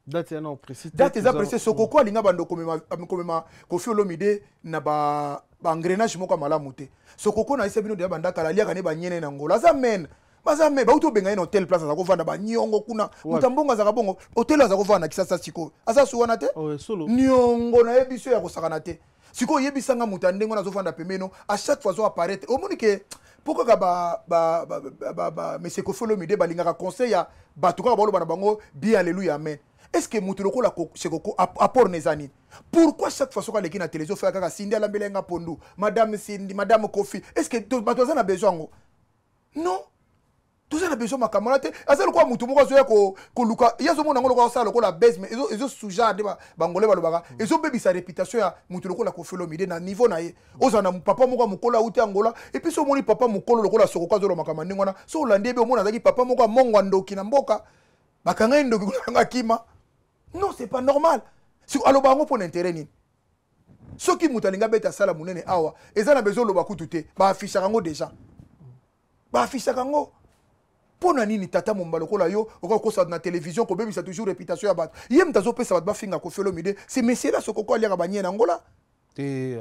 B: Date est non précis.
C: date eza précis sokoko alinga bando komema Koffi Olomide na ba engrenage moko malamu te sokoko na ise bino de banda kala liaka ne banyene na ngola za men baza me bauto benga ina hotel place azako vanda ba nyongo kuna mutambonga zaka bongo hotel azako vanda kisasa siko asa suwana te
B: solo
C: nyongo na yebiso ya kosakana te siko yebisanga mutandengo na zofanda pemeno à chaque fois zo apparaître au moni que pourquoi monsieur Koffi Olomide balingaka conseil ya batuka baloba na bango bi alléluia amen est-ce que mutuloko la sekoko apport nezani pourquoi chaque fois soka leki na télévision fait kaka Cindy alambelenga pondu madame Cindy madame Koffi est-ce que batoza na besoin ngo non tout ça na besoin makamala te azali kwa mutu moko zoya ko luka yazo mona ngolo kwa sala ko la base mais ezo suja de bangole balobaka ezo bebisa réputation ya mutu loko la Koffi Olomide na niveau na ye ozana papa moko mukola uti angola et puis so moni papa mukolo loko la soko kwa zolo makamani ngona so olande be mona zaki papa moko mongo ndoki na mboka bakanga ndoki kuna kima non c'est pas normal si aloba ngo pour intérêt nini soki mutu alinga beta sala munene awa ezana besoin loba kutu te ba afficha ngo déjà ba afficha ngo pona nini tata momba lokola yo okokosa na télévision ko bebisa toujours réputation ya bato yem tazo pesa bato bafinga Koffi Olomide c'est monsieur là sokoko aliaka banye na ngola
B: te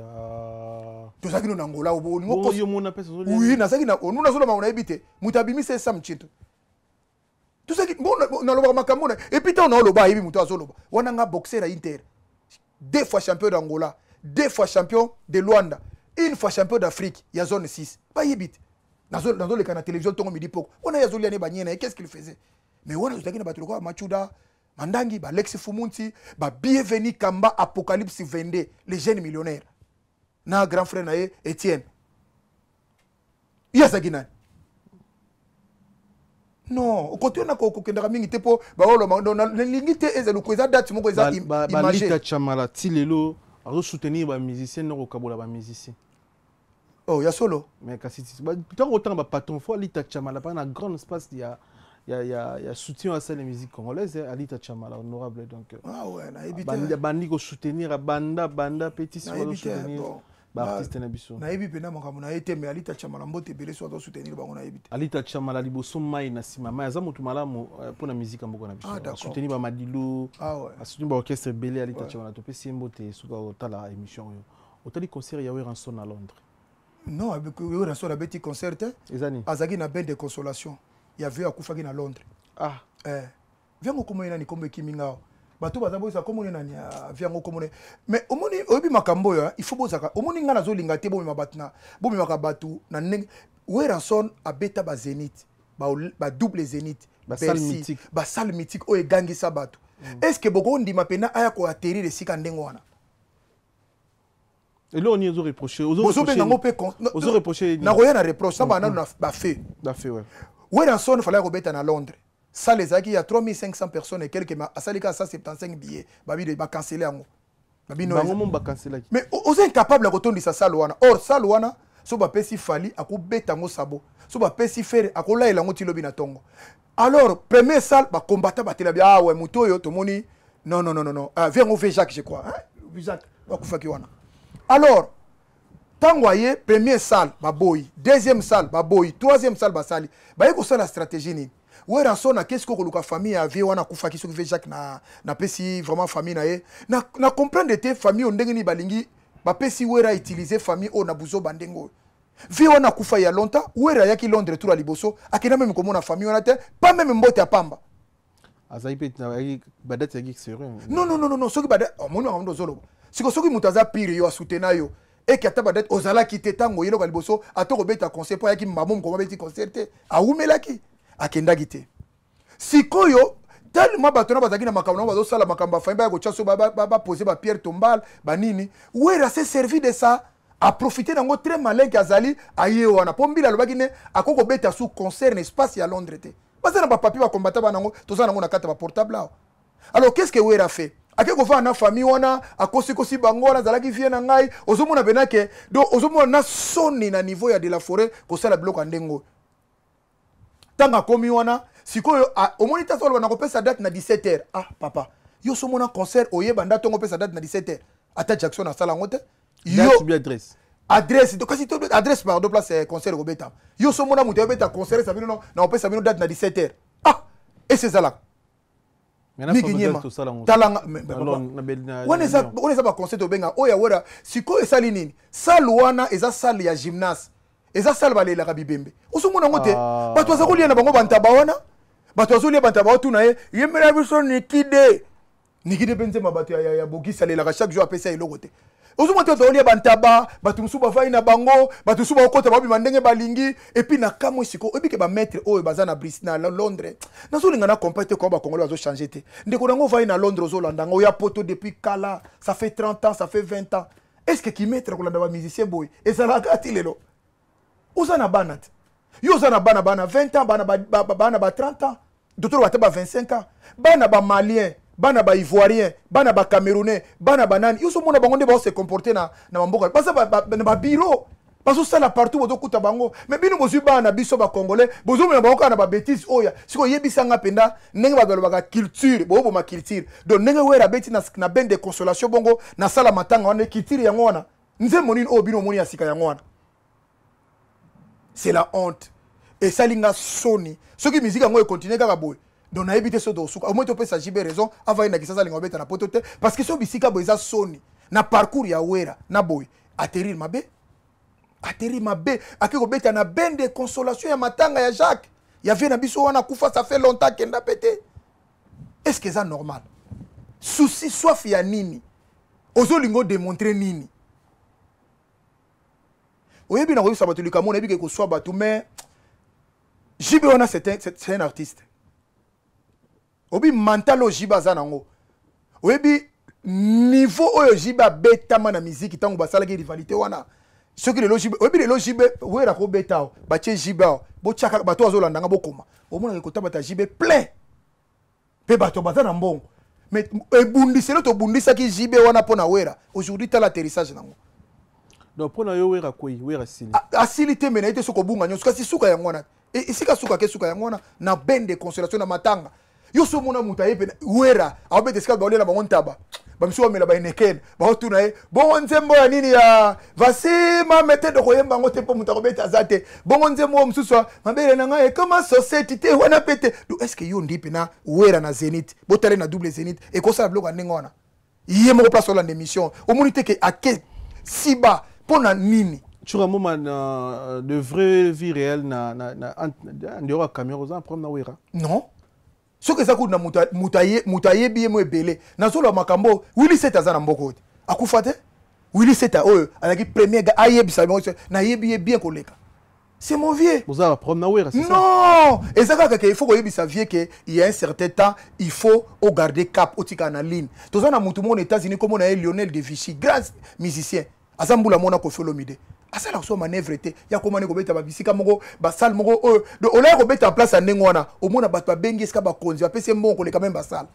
C: to sakino na ngola obo
B: ngo ko yo mona pesa zo
C: oui na sakina onu na zolo mauna ebite mutabimi c'est ça mchito to sakino na loba makamona et puis on a loba yebi muto azoloba wana nga boxer à Inter 2 fois champion d'Angola 2 fois champion de Luanda 1 fois champion d'Afrique ya zone 6 pas yebite dans le canal télévision tongo midi poko on a yazoli ane banyena qu'est-ce qu'il faisait mais on a zotaki na batuloko ba Machuda Mandangi ba Lex Fumunti ba bienvenue Kamba Apocalypse 22 les jeunes millionnaires na grand frère na Etienne yasagina non côté on a ko kendaka mingi te po ba olo na lingite ezelu ko eza date moko eza imagé
B: Lita Chamala tilelo azo soutenir ba musicien no kabola ba musicien.
C: Oh, ya solo.
B: Mais kasi tant autant ba patron fort Lita Chamala pas un grand espace il y a soutien à celle musique congolaise à Lita Chamala honorable donc.
C: Ah ouais, na ebite.
B: Bandi ko soutenir banda petit sur soutenir ba artiste na biso.
C: Na ebi pena makambo na été mais Lita Chamala mbote belé so to soutenir bango na ebite.
B: Lita Chamala liboso mai na sima mai za mutu malamu pour na musique mboko na biso. Soutenir ba Madilu. Ah ouais. Soutenir ba orchestre belé Lita Chamala to pesi mbote suka otala émission yo. Otali concert ya Weranson à Londres.
C: Non, avec Weranson a petit concert.
B: Ezani.
C: Azaki na bain de consolation. Il y avait à Koufaki na Londres.
B: Ah.
C: Viens comment il y a ni comme Kimingao. Bato bazabo ça comme on nani viens comme mais omoni obi makambo ya il faut bozaka omoni ngana zo lingate bo mabatna bo makabatu na Weranson a beta ba Zénith ba double Zénith
B: ba
C: salle mythique o egangi sabato. Est-ce que boko ndima pena aya ko atterrir le sika ndengo wana?
B: Et là on y a reproché aux
C: reproché na rien à reproche ça ba na fait
B: ouais.
C: Weranson fallait rebeta na Londres. Ça les a il y a 3500 personnes et quelques à salika 175 billets babi de ba canceller yango babi no
B: ba canceller
C: mais aux incapables à retourner sa salle wana or salle wana so ba pesi fali akobeta ngo sabo so ba pesi faire akola elango tilobi na tongo alors première salle ba combattant ba tela ah ouais muto yo to moni non viens on fait Jacques je crois hein Jacques ba kufaki wana alors Tango aye première salle baboyi, deuxième salle baboyi, troisième salle basali. Baye ko ça la stratégie ni. Ouais rançon na qu'est-ce que ko famille avait wana kufa ki so ki Jacques na pesi vraiment famille na ye. Na comprendre te famille on ndenge ni balingi ba pesi wera utiliser famille o na buzo bandengo. Vi wana kufa ya longtemps, wera yaki Londres tout la liboso, akena même comme na famille on te, pas même mbote ya pamba.
B: Azaïpet na badet yaki sérieux.
C: Non, soki badet, mon nom zolo. Siko soki mutaza pire yo asutena yo. Et qui a tabadet ozala kite tango yelo kaliboso atoko beta concert pour yaki mamom ko beti concert a umelaki akenda gite sikoyo tellement batona bazaki na makambo bazo sala makambo fa ba ko chaso ba poser ba pierre tombale ba nini wera s'est servi de ça a profité nango très malin kazali aye wana pombila lobaki ne akoko beta sous concert espace ya Londres te basa na ba papier ba combattant ba nango tozana nango na kata ba portable. Alors qu'est-ce que wera fait? Ake ko fa na famille wana akosi bangola zalaki vie na ngai ozomona benake do ozomona na soni na niveau ya de la forêt ko sala bloc ndengo tanga komi wana sikoyo omoni ta solo na kopesa date na 17h. Ah papa yo somona concert oye banda tongo pesa date na 17h ata Jackson na sala ngote yo adresse donc kasi to adresse par deux place concert ko beta yo somona muto beta concert ça bino na opesa bino date na 17h. Ah et c'est ça là talanga on est pas concert obenga oya wera siko esali nini salle wana eza salle ya gymnase eza salle balela ka bibembe osomona ngote bato azakolia na bango bantaba wana bato azolia bantaba otu na ye yemela biso nikide benze mabato ya bogisa lela ka chaque jour apesa eloko te ozomona to olia bantaba bato musu bafai na bango bato musu bakota babi mandenge balingi et puis na kamo siko ebike ba maître oyo bazana Bristol na Londres nazolinga na compété ko ba Congolais bazo changer te ndeko nango vai na Londres ozolanda ngo ya poto depuis kala ça fait 30 ans ça fait 20 ans est-ce que qui maître ko landa ba musicien boy et ça la gati lelo ozana banat yo ozana bana 20 ans bana ba 30 ans docteur wataba 25 ans bana ba malien bana ba ivoirien bana ba camerounais bana banani yo so mona bango nde ba se comporter na mboka parce ba bureau parce que ça là partout bozo kuta bango mais bino bozu bana biso ba congolais bozo mena bango na ba bêtise oya siko yebisanga penda ndenge ba ba culture bo ma culture donc ndenge wera beti na ben de consolation bongo na sala matanga wana culture yango wana nze monini o bino moni asika yango wana c'est la honte et ça linga soni ce qui musique yango e continuer kaka boy. Donc na éviter ce dossier. Au moins tu peux s'agir raison avant une kisasa linga beta na potote parce que so bisika boza soni na parcours ya wera na boy atterrir mabe akiko beta na ben de consolation ya matanga ya Jacques ya vie na biso wana kufa ça fait longtemps kenda pété. Est-ce que ça normal? Souci soif ya nini? Ozo lingo démontrer nini? Oyebi na koyisa batu likamo na bike ko soa batu mais JB wana c'est un artiste. Obi mentalo jiba zanango. Oyebi niveau oyo jiba betama na musique tango basala ki rivalité wana. Soki le logibe, oyebi le logibe wera ko betao, bache jiba, bo chaka bato azolanda nga bokoma. Omona ko tabata jibe plein. Pe bato bazana mbongo. Mais ebundiselo to bundisa ki jibe wana pona wera. Aujourd'hui t'as l'atterrissage nango.
B: Donc pona yo wera koi, wera sili.
C: Asili te mena ite soko bunga nyoso kasi suka yango wana. Et ici ka suka ke suka yango wana na ben de consolation na matanga. Yo so mona muta yepe wera abete ska baolela bango ntaba bamisi wa mela ba ineken ba otuna ye bongo nzembo ya nini ya vasima mete de koyemba ngo tempo muta kobeta azate bongo nzembo msuswa mabele na ngai kama society te wana pete do est-ce que yo ndipi na wera na Zenith botale na double Zenith et ko sala bloka ndengona yé mo place la émission au monite que ake siba pona nini
B: tu as un moment de vraie vie réelle na ndiro caméra aux problème na wera
C: non. Ce que ça coûte na mutaye bien mo ebele na solo makambo Willy Seta za na mboko te akufate Willy Seta oyo alaki premier gars ayebisa na yebi bien koleka c'est mon vieux
B: vous avez problème na wera c'est ça
C: non et ça que il faut koyebisa vieux que il y a un certain temps il faut au garder cap otika na ligne toza na mutu mo aux États-Unis comme on a Lionel de Vichy grand musicien azambula mona ko Folomide asala so manœuvre te ya komane ko beta ba bisika moko ba salle moko o de ola ko beta place andengona o mona bato bengi eska ba konzi ba pese mbongo le quand même ba salle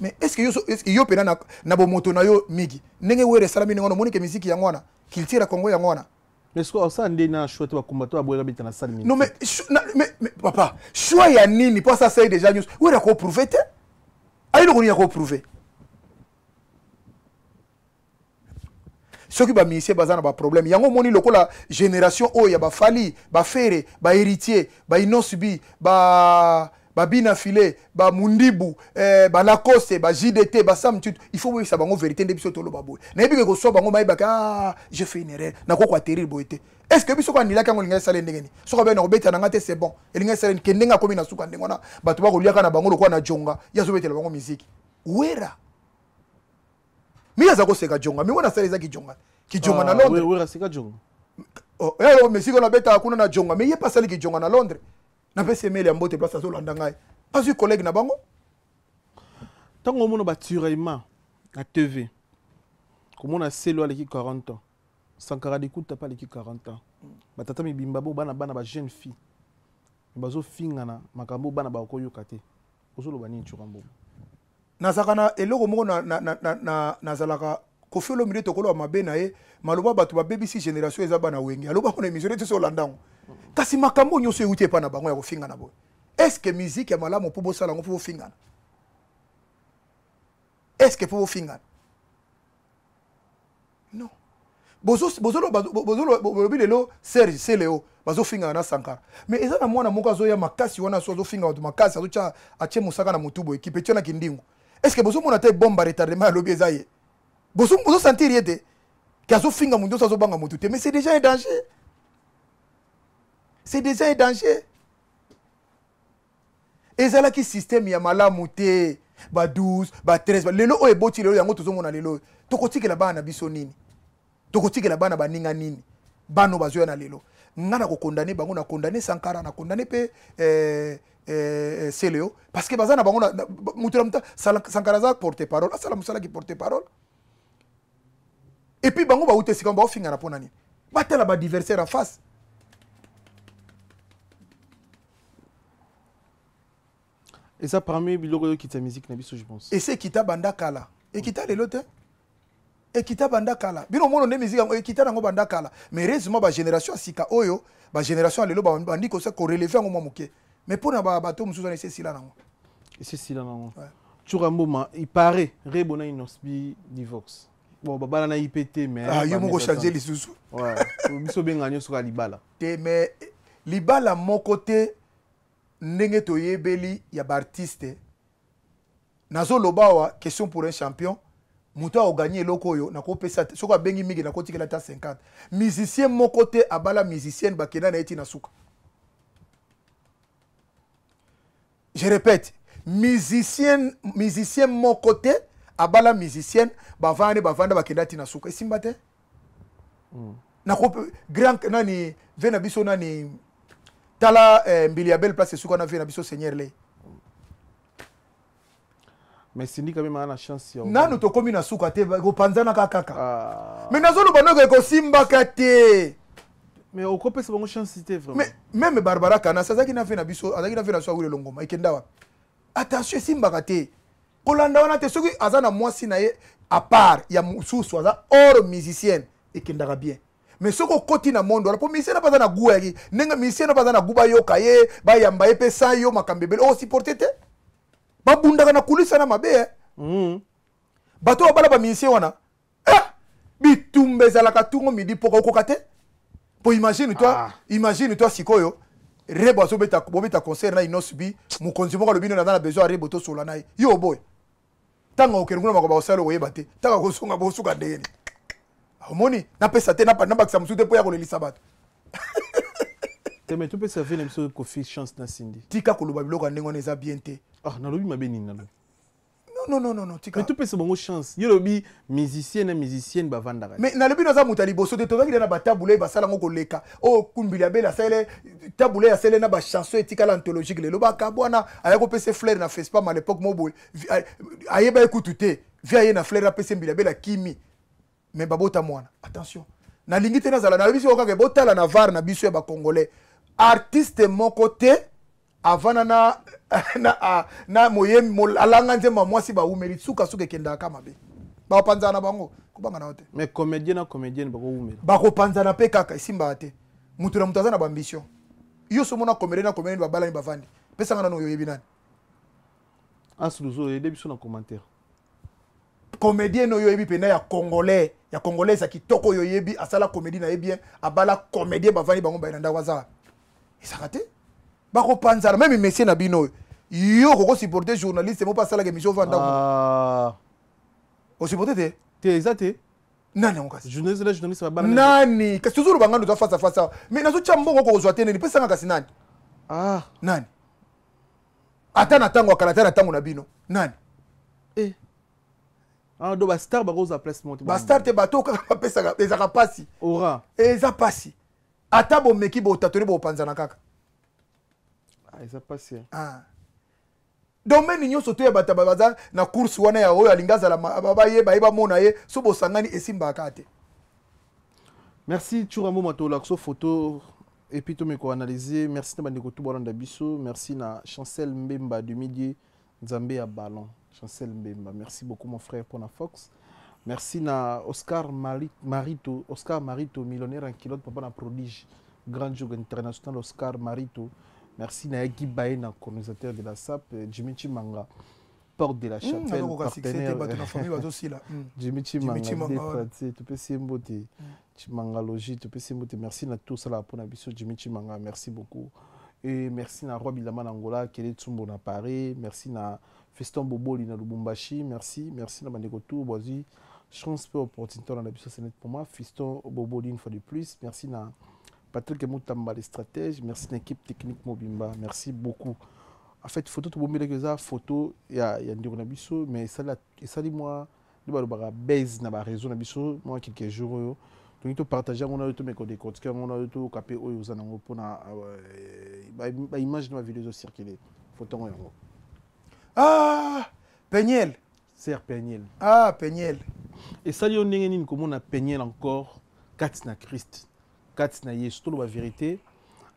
C: mais est-ce que yo pena na bo moto na yo migi ndenge were salami ngono moni ke musique ya ngona kiltira Congo ya ngona
B: mais ce que ça ndé na choix te ba combattre ba beta na salle
C: non mais papa choix ya nini pour ça c'est déjà news were ko prouver te ayi ko ni ko prouver soki bamisie baza na baproblème yango omoni lokola génération oyo ya bafali bafere bahéritier bainosubi babina file bamundibu balacoste bajdt basamtutu il faut boyisa bango vérité nde biso toloba boye nayebi ke koswa bango mayebaka je fais une erreur nakoko aterrir boye te est ce que biso ko anilaki yango elingai esala ndenge nini soki abe na kobeta na nga te c'est bon elingai esala ke ndenge akomi na suka ndenge wana bato bakoliaka na bango lokola na jonga ye azobetela bango miziki wera mi aza koseka jonga mi wana asala ezaki jonga kijonga na Londres
B: wera seka jonga
C: mesiko nabetaka kuna na jonga me ye mpe asali kijonga na Londres napesi emeli ya mbote place azolanda ngai azwi collègue na bango
B: ntango omona baturaillement na tv komona selo aleki 40 ans Sankara Dikuta pa aleki 40 ans batata mibimba bo bana bajeune fille bazofingana makambo bana bakoyoka te ozoloba nini tsukambo
C: nazalaka na eloko moko nazalaka Koffi Olomide tokolo mabe na ye maloba bato babebisi génération eza bana wenge aloba kona émission ete so landango kasi makambo nyonso euti epa na bango ya kofingana boye est-ce que musique ya malamu mpo bosala yango mpo bofingana est-ce que mpo bofingana non bolobi lelo Serge Seleo bazofingana na Sankara mais eza na mwana moko azoya makasi wana so azofingana bato makasi azotia atie mosaka na motu boye kipe tia na kindingo est-ce que bozomona te bomba retardement alobi eza ye bozo sentir yete kazo finga mundo sazo banga mutu te mais c'est déjà un danger ezala ki système ya malamu te ba 12 ba 13 ba lelo o eboti lelo yango tozomona lelo tokotikela bana biso nini tokotikela bana baninga nini bano bazoya na lelo ngana ko condamner bango na condamner Sankara na condamner pe Seleo parce que bazana bango na mutu la Sankara za porter parole asala musala ki porter parole. Et puis bango ba ute sika ba ofinga na pona nini batela ba adversaire en face
B: et ça parmi biloko yo kita musique na biso je pense
C: et c'est kita banda kala et kita lelo te et kita banda kala bino mono ne musique et kita nango banda kala mais heureusement ba génération sika oyo ba génération lelo ba bandi ko se ko relever ngo moke mais pona ba bato musuza na sila nango
B: et c'est sila nango Tchuramboma il paraît rebona inosbi divorce. Bon, baba na IPT mais
C: yo moko changer les sous.
B: Ouais, biso benganyo sur libala.
C: Te mais libala mon côté ndenge toyebeli ya ba artiste. Nazo lobawa question pour un champion. Muto a gagné loko yo na ko pesa soko bengi migi na ko tikela ta 50. Musicien mon côté abala musicienne bakena na eti na suka. Je répète, musicien mon côté abala musicienne bavande bakendati na suka esimba te na ko grand nani vena biso nani tala mbili ya belle place suka na vena biso seigneur le
B: mais sindi quand même na chance yo
C: nanu to komi na suka te ko panzana kaka mais nazolo banoko ko simba kate
B: mais okopesa bango chance te vraiment
C: mais même Barbara Kana sazaki na vena biso azaki na vena so awile longoma ikenda wa attention simba kate kolanda wana te soki azana mwasi na ye à part ya mususu aza hors musicienne ekendaka bien mais soko koti na mondo ala po musicien pas na goût yaki nenga musicien pas na goût ba yoka ye ba yamba ye pe sa yo makambebele o supporter te ba bundaka na kulisa na mabe bato bala ba musicien wana bitumbe zalaka tungo midi poko kokate po imagine toi sikoyo rebo azobeta bobeta concert na inosubi mukonzi moko lobino na besoin rebo to sola na yo boy tanga okerunguna makoba osalo oyeba te tanga kosunga bosuka ndeni omoni na pesa te na bakisa musute po ya kolelisa bato
B: te mais tu peux servir même sur Koffi chance na sindi
C: tika koloba biloko ndenge on eza bien te
B: na lobi mabe nini nalo
C: non tika
B: mais tu peux se bongo chance yo lobi musicienne bavanda
C: mais na lobi naza mutali boso te tozaki na batabule basala ngo koleka o kumbili ya bela sele tabule ya sele na ba chanson etika l'anthologique le loba kabwana aya ko pese fleur na FESPAM à l'époque mobo ayeba ekutu te via ye na fleur na pese mbili ya bela kimi mais babota mwana attention na lingi te nazala na biso okaka botala na var na biso ya ba congolais artiste moko te avana na moyem alanga nzemba mwasi ba umeli suka kenda kama be ba panzana bango kubanga na hote
B: mais comédienne bako umeli
C: bako panzana pe kaka isimba ate mutu na mutazana ba ambition yo somona comédienne ba bala ni bavandi pesa ngana no yoyebi nani
B: asuluzo et début sur un commentaire
C: comédien no yoyebi pena ya congolais ya kitoko yoyebi asala comédie na bien abala comédien bavani bango bainanda waza isakate bako panzala même monsieur na bino yo koko supporter journaliste mo pas sala que émission vanda o supporter
B: te exacté
C: nani ngokasi
B: journaliste ba bana
C: nani kasi toujours bangando to face à face mais nazo chambongo ko zo atene ni pesa nga kasi nani nani ata na tango akala na tango na bino nani
B: do ba star ba rosa placement
C: ba star te bato kaka pesa ezaka pasi
B: ora
C: eza pasi ata bo meki bo tatoni bo panzana kaka
B: eza pasi
C: domaine nyonso to ya bata baza na course wana ya oyo alingaza la ba mona ye so bo sangani esimba kate.
B: Merci Churambo Matola so photo et puis to me ko analyser merci na bandeko to bolanda biso merci na Chancel Mbemba de midi Nzambe ya ballon Chancel Mbemba merci beaucoup mon frère pour la Fox merci na Oscar Marito millionnaire en kilote papa na prodige grand jour international Oscar Marito. Merci na Guy Baena, colonisateur de la SAP, Jimmy Chimanga, porte de la Chapelle, partenaire. Jimmy Chimanga, tu peux s'emboter. Chimanga Logi, tu peux s'emboter. Merci na tous la pour nabiso Jimmy Chimanga, merci beaucoup. Et merci na Roi Bilaman Angola, Kele Tsumbo na Paris, merci na Feston Boboli na Lubumbashi, merci na Bandeko Tour, Boisi. Chance pour opportunité dans nabiso, c'est net pour moi. Feston Boboli une fois de plus, merci na Patrick Moutamba, les stratèges. Merci l'équipe technique Mobimba. Merci beaucoup. En fait, photo tout bon que ça, photo il y a un biso, mais ça dit moi, il y a un base na réseau na biso, moi quelques jours donc il faut partager mon auto mais qu'on décote que mon auto capé oyo za nango pona ba image na vidéo circuler photo yango.
C: Peñel.
B: C'est Peñel.
C: Peñel.
B: Et ça li on nini comme on a Peñel encore Katina Christ. Kati na yesu to la vérité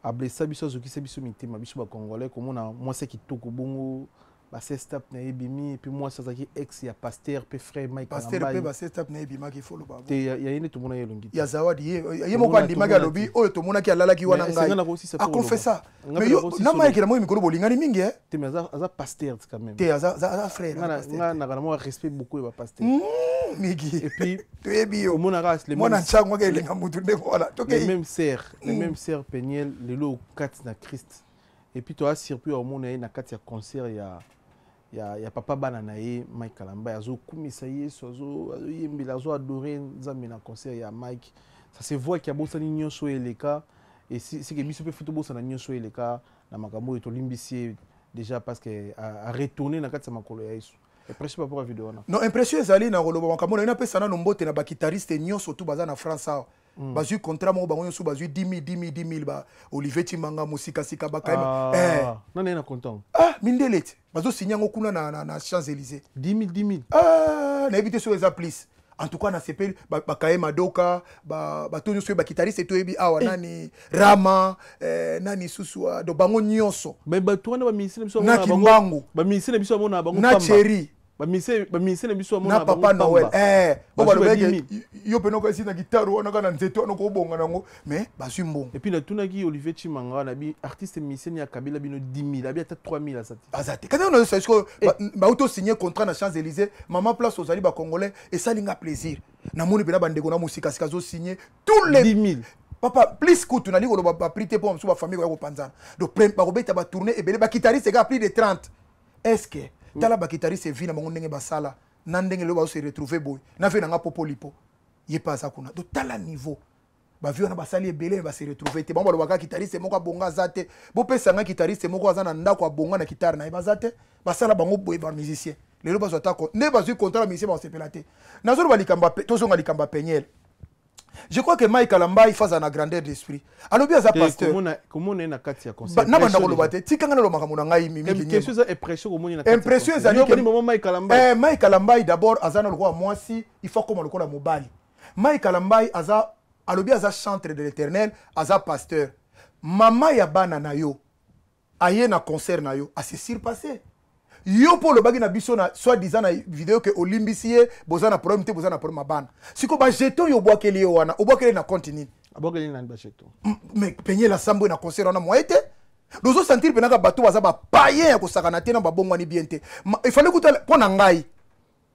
B: a blessé biso zo ki se biso mitema biso ba congolais comme on a moi c'est qui toko bongo ba step na ebimi et puis moi ça qui ex ya pasteur pe frère Mike
C: pasteur pe ba step na ebima ki follow ba
B: te ya yene to mona yelongi
C: ya zawadi ye mo kwa ndima ga lobi oyo to mona ki alala ki wana ngai a confessa mais yo na Mike na mo mikolo bolingani mingi
B: te mais aza pasteur quand même
C: te aza frère
B: na moi respect beaucoup ba pasteur
C: migi
B: et puis
C: to ebi yo
B: mona ras les
C: mona chango ga elenga mutu ndeko wala to
B: les mêmes sœurs Peñel le lo Kati na Christ et puis toi surpris au monde na kati ya concert ya papa bana na ye Mike Kalamba azo kumisa yesu azo yembela azo adorer nzambe na concert ya Mike ça se voit qu'il y a bossa ni nyonso eleka et si que biso pe futo bossa na nyonso eleka na makambo eto limbisi déjà parce que a retourner na kati ya makolo ya yesu impression par rapport à vidéo na
C: non impression ezali na koloba makambo na pesa na nombote na ba guitariste nyonso tu baza na France bazu contrat mo bango nyonso bazu 10 000 ba Olivier Chimanga musika sika ba kaima
B: non na content
C: mindelete bazo signer ngo kuna na Champs-Élysées
B: 10 000
C: na éviter sur les applis en tout cas na CP ba kaima doka ba to nyonso ba guitariste to ebi awa nani Rama nani susua do bango nyonso
B: mais ba to na ba ministre biso
C: na Kimbangu
B: ba ministre biso mona bango
C: na Cherry
B: ba ministre biso
C: mona papa Noël ba balobeke yo peno ko sina guitare wana kana nzeto wana ko bonga nango mais basu mbongo
B: et puis na tunaki Olivier Chimanga na bi artiste musicien ya Kabila bino 10 000 abi ata 3 000 asati
C: azate quand on a ce que ba auto signer contrat na Champs-Élysées maman place aux ali ba congolais et ça linga plaisir na moni pena bandeko na musika sika zo signer tous les
B: 10 000
C: papa plus que tu na liko ba prité pour mso ba famille ko panzana donc ba ko beta ba tourner et ba guitariste ga plus de 30 est-ce que tala ba guitariste vina bango ndenge basala na ndenge lo ba se retrouver boy na fe na nga popolipo ye pas ça kuna do tala niveau ba viona basali ebele ba se retrouver te bango ba guitariste moko bonga zate bo pesa nga guitariste moko azana ndako bonga na guitare na bazate basala bango boy ba musicien lelo bazo tako ne bazo contrat musicien ba sepelate nazo ba likamba to zonga likamba Peñel. Je crois que Mike Kalamba il fasse une grandeur d'esprit. Alors bien ça pasteur.
B: Comment on est na kati ya concert.
C: Na banda ko lobate. Tika ngana lo makamuna ngai mimi.
B: Question ça impression comment on est na kati.
C: Impression ezali
B: que moment Mike Kalamba.
C: Mike Kalamba d'abord azana le roi moi si il faut comme le kola mobali. Mike Kalamba aza alobi aza chantre de l'Éternel, aza pasteur. Mama ya bana na yo. Aye na concert na yo, a se surpasser. Yo pour le bagi na biso na soit disant na vidéo que olimbisie bozana problème te bozana problème bana siko ba jeton yo boakeli yo wana obokeli na continue
B: abokeli na ba jeton
C: mais Peñel la sambo na concert na moite dozo sentir penaka bato baza ba païen ya kosaka na te na ba bongwani bien te il fallait que pona ngai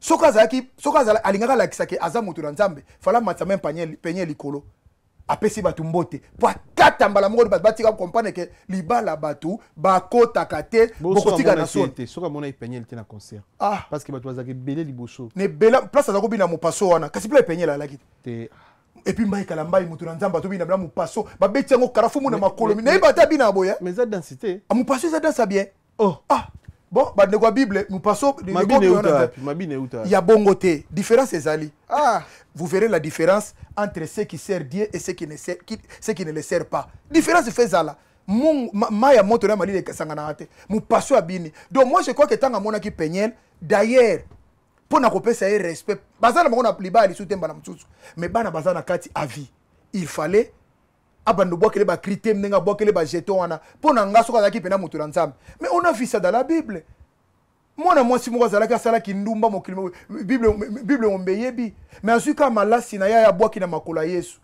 C: soka alingaka lakisa ke aza mutu na nzambe fala matsa même penye likolo apesi batu mbote po akata mbala moko bato batika comprendre ke libala batu bakotaka te bokotika na so
B: soka mona ipenye te na concert
C: ah
B: parce que bato bazaki belé liboso
C: ne bela place azako bina mupaso wana kasi pla ipenye la laki
B: te
C: et puis mbayi kala mbayi mutu na nzamba to bina bla mupaso babeti yango karafu mu na makolo na ibata bina boya
B: mais za densité
C: mupaso za dansa bien
B: oh
C: ah bon bande kwa bible mupaso
B: mabine uta
C: ya bongo te différence ezali ah vous verrez la différence entre ceux qui servent Dieu et ceux qui ne le servent pas différence fait ça là maya moto na malile sangana ate mupaso abini donc moi je crois que tanga mona ki penyel d'ailleurs pour na kopesa un respect bazana mona pliba li soutemba na mtsusu mais bana bazana kati avis il fallait abando bokele ba critère nenga bokele ba jeton wana pona ngaso ka zaki pena mutu na nzambe mais on a vu ça dans la Bible mwana mwasi moko azalaki asalaki ndumba mokili bible ombeyebi mais azwi ka malasi na ya bwaki na makolo ya Yesu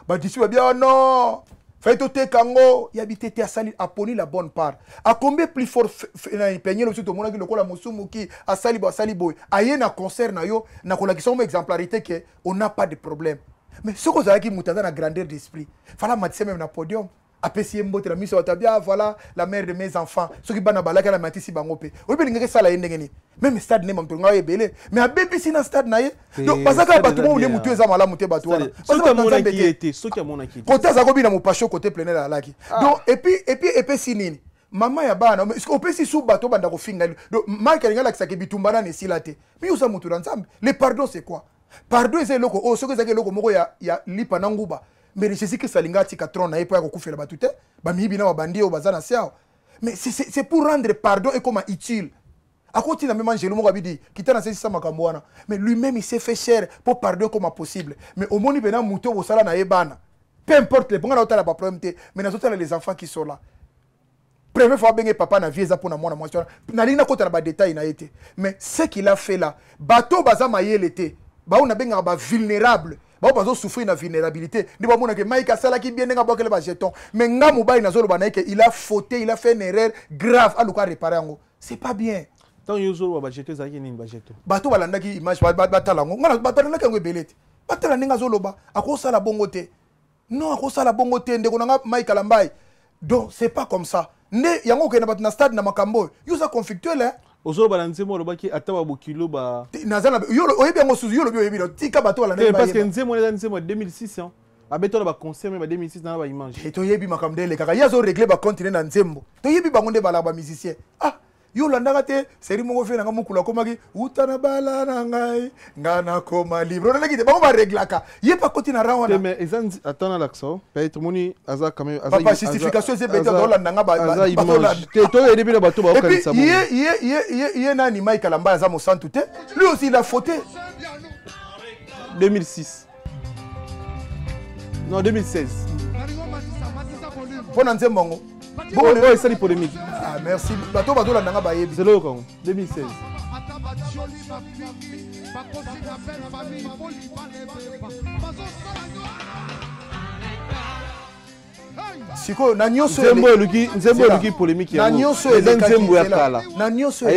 C: badisi babia non fai toteka ngo ya bitete asali aponi la bonne part a combien plus fort na penyelo surtout to monaki lokola musumu ki asali boy aye na concert na yo na kolakisa mo exemplarité que on n'a pas de problème mais ce que zalaki mutaza na grandeur d'esprit fala matise même na podium apesi mbote na miso watabia voilà la mère de mes enfants ceux qui bana balaka la matisi bangope obi lingeke sala yendengeni même stade ne mamto ngaye belé mais a BBC na stade na ye donc basaka batu mo ne mutu eza malamu te batu wana
B: soki mona ki était soki mona ki
C: côté azako bina mupasho côté plein la laki donc et puis sinini mama ya bana opesi su bato banda ko finga donc Mike alinga lakisa ke bitumbana ne silate mais usa mutu na nzambe le pardon c'est quoi pardon c'est loko oh soki ezaki loko moko ya lipa na nguba mais Jésus Christ alinga tika trône na epo ya kokufela batu te ba mibi na babandi o bazana siao mais c'est pour rendre pardon et comment utile akoti na même angelo moko abidi kitana sesi sama kamwana mais lui-même il s'est fait cher pour pardon comme possible mais au moni bena muto au sala na ebana peu importe les bons na ba problème te mais na zotala les enfants qui sont là première fois benga papa na vie za pour na mwana mwasi na lina kota na ba détail na été mais ce qu'il a fait là bato bazama yele te ba on a benga ba vulnérable ba bazo souffrir na vulnérabilité ndi ba mona ke Mike sala ki bien nga bokele ba jeton mais nga mobile na zolo bana ke il a fauté il a fait une erreur grave à luka réparer ngo c'est pas bien
B: tant yozo ba jeton zaki nini ba jeton
C: bato balandaki image batala ngo ngana batalaka ngo belete batala ninga zolo ba akosala bongo te non akosala bongo te ndeko nga Mike Alambai donc c'est pas comme ça ne yango ke na bat na stade na makambo yoza conflictuel hein
B: ozolo balanzemo lobaki ataba bokilo ba
C: nazana yolo oyebi yango suzu yolo oyebi tika bato balanda
B: parce que nzemo les nzemo 2006 hein abeto ba concert même 2006 na ba image
C: et to yebi makamdele kaka yazo régler ba continue na nzembo to yebi bango nde bala ba musicien ah yolo ndanga te seri moko fe na mukula komaki utana bala na ngai ngana koma libre na kite bango ba réglaka yepa continue na rawana
B: mais ezan attends l'accent peut-être moni aza quand même
C: aza pas justification c'est peut-être dans la ndanga ba
B: to yebi na bato ba kanisa
C: mo ye nani Mike Alambai aza mo santu te lui aussi il a fauté
B: 2006 non 2016
C: pour nanze mongo
B: bon c'est une polémique
C: ah merci bato la nanga ba yebi
B: c'est le Congo 2016
C: siko na nyonso
B: nzembo luki polémique
C: na nyonso
B: nzembo ya kala
C: na nyonso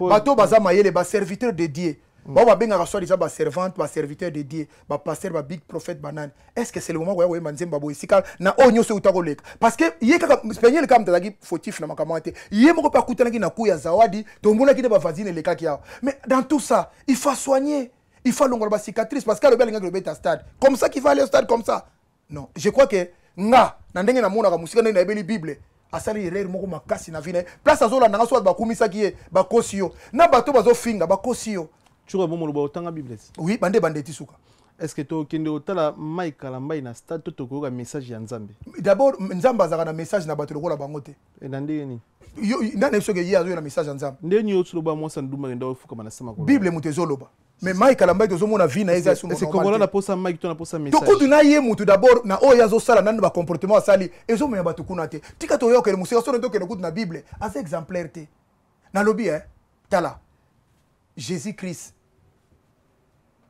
C: bato baza mayele ba serviteur de Dieu ba ba benga raswa déjà ba servante ba serviteur de Dieu ba pasteur ba big prophète banane est-ce que c'est le moment où ya nzemba bo isika na o nyonso utakoleka parce que ye kaka penyele kama mtazaki fautif na makamate ye moko pa kutana ki na kuya zawadi tombona ki de ba vazine le kaki yao mais dans tout ça il faut soigner il faut longola ba cicatrice parce que le belinga le beta stade comme ça qu'il va aller au stade comme ça non je crois que nga na ndenge na mona ka musika na ebeli bible asali erreur moko makasi na vie na place azola nanga so ba kumisa ki ye ba kosio na bato bazo finga ba kosio
B: tu vois bon lo tanga bible
C: oui bande tisuka
B: est-ce que to kende otala Mike Alambai na stade to ko message ya nzambe
C: d'abord nzamba azaka na message na bato lokola bango te
B: et ndenge ni
C: yo ndane so ke ye azo na message ya nzambe
B: ndenge yo tsulo ba mwasa nduma ngenda ofuka mana sama ko
C: bible mutezoloba mais Mike Alambai tozo mona vie na eza sumo
B: c'est comment na posa Mike to na posa message
C: to kudu na ye mutu d'abord na o yazo sala nando ba comportement asali ezo moya bato kuna te tika to yo ke musika so ndo ke na kudu na bible as exemplaire te na lobi tala Jésus Christ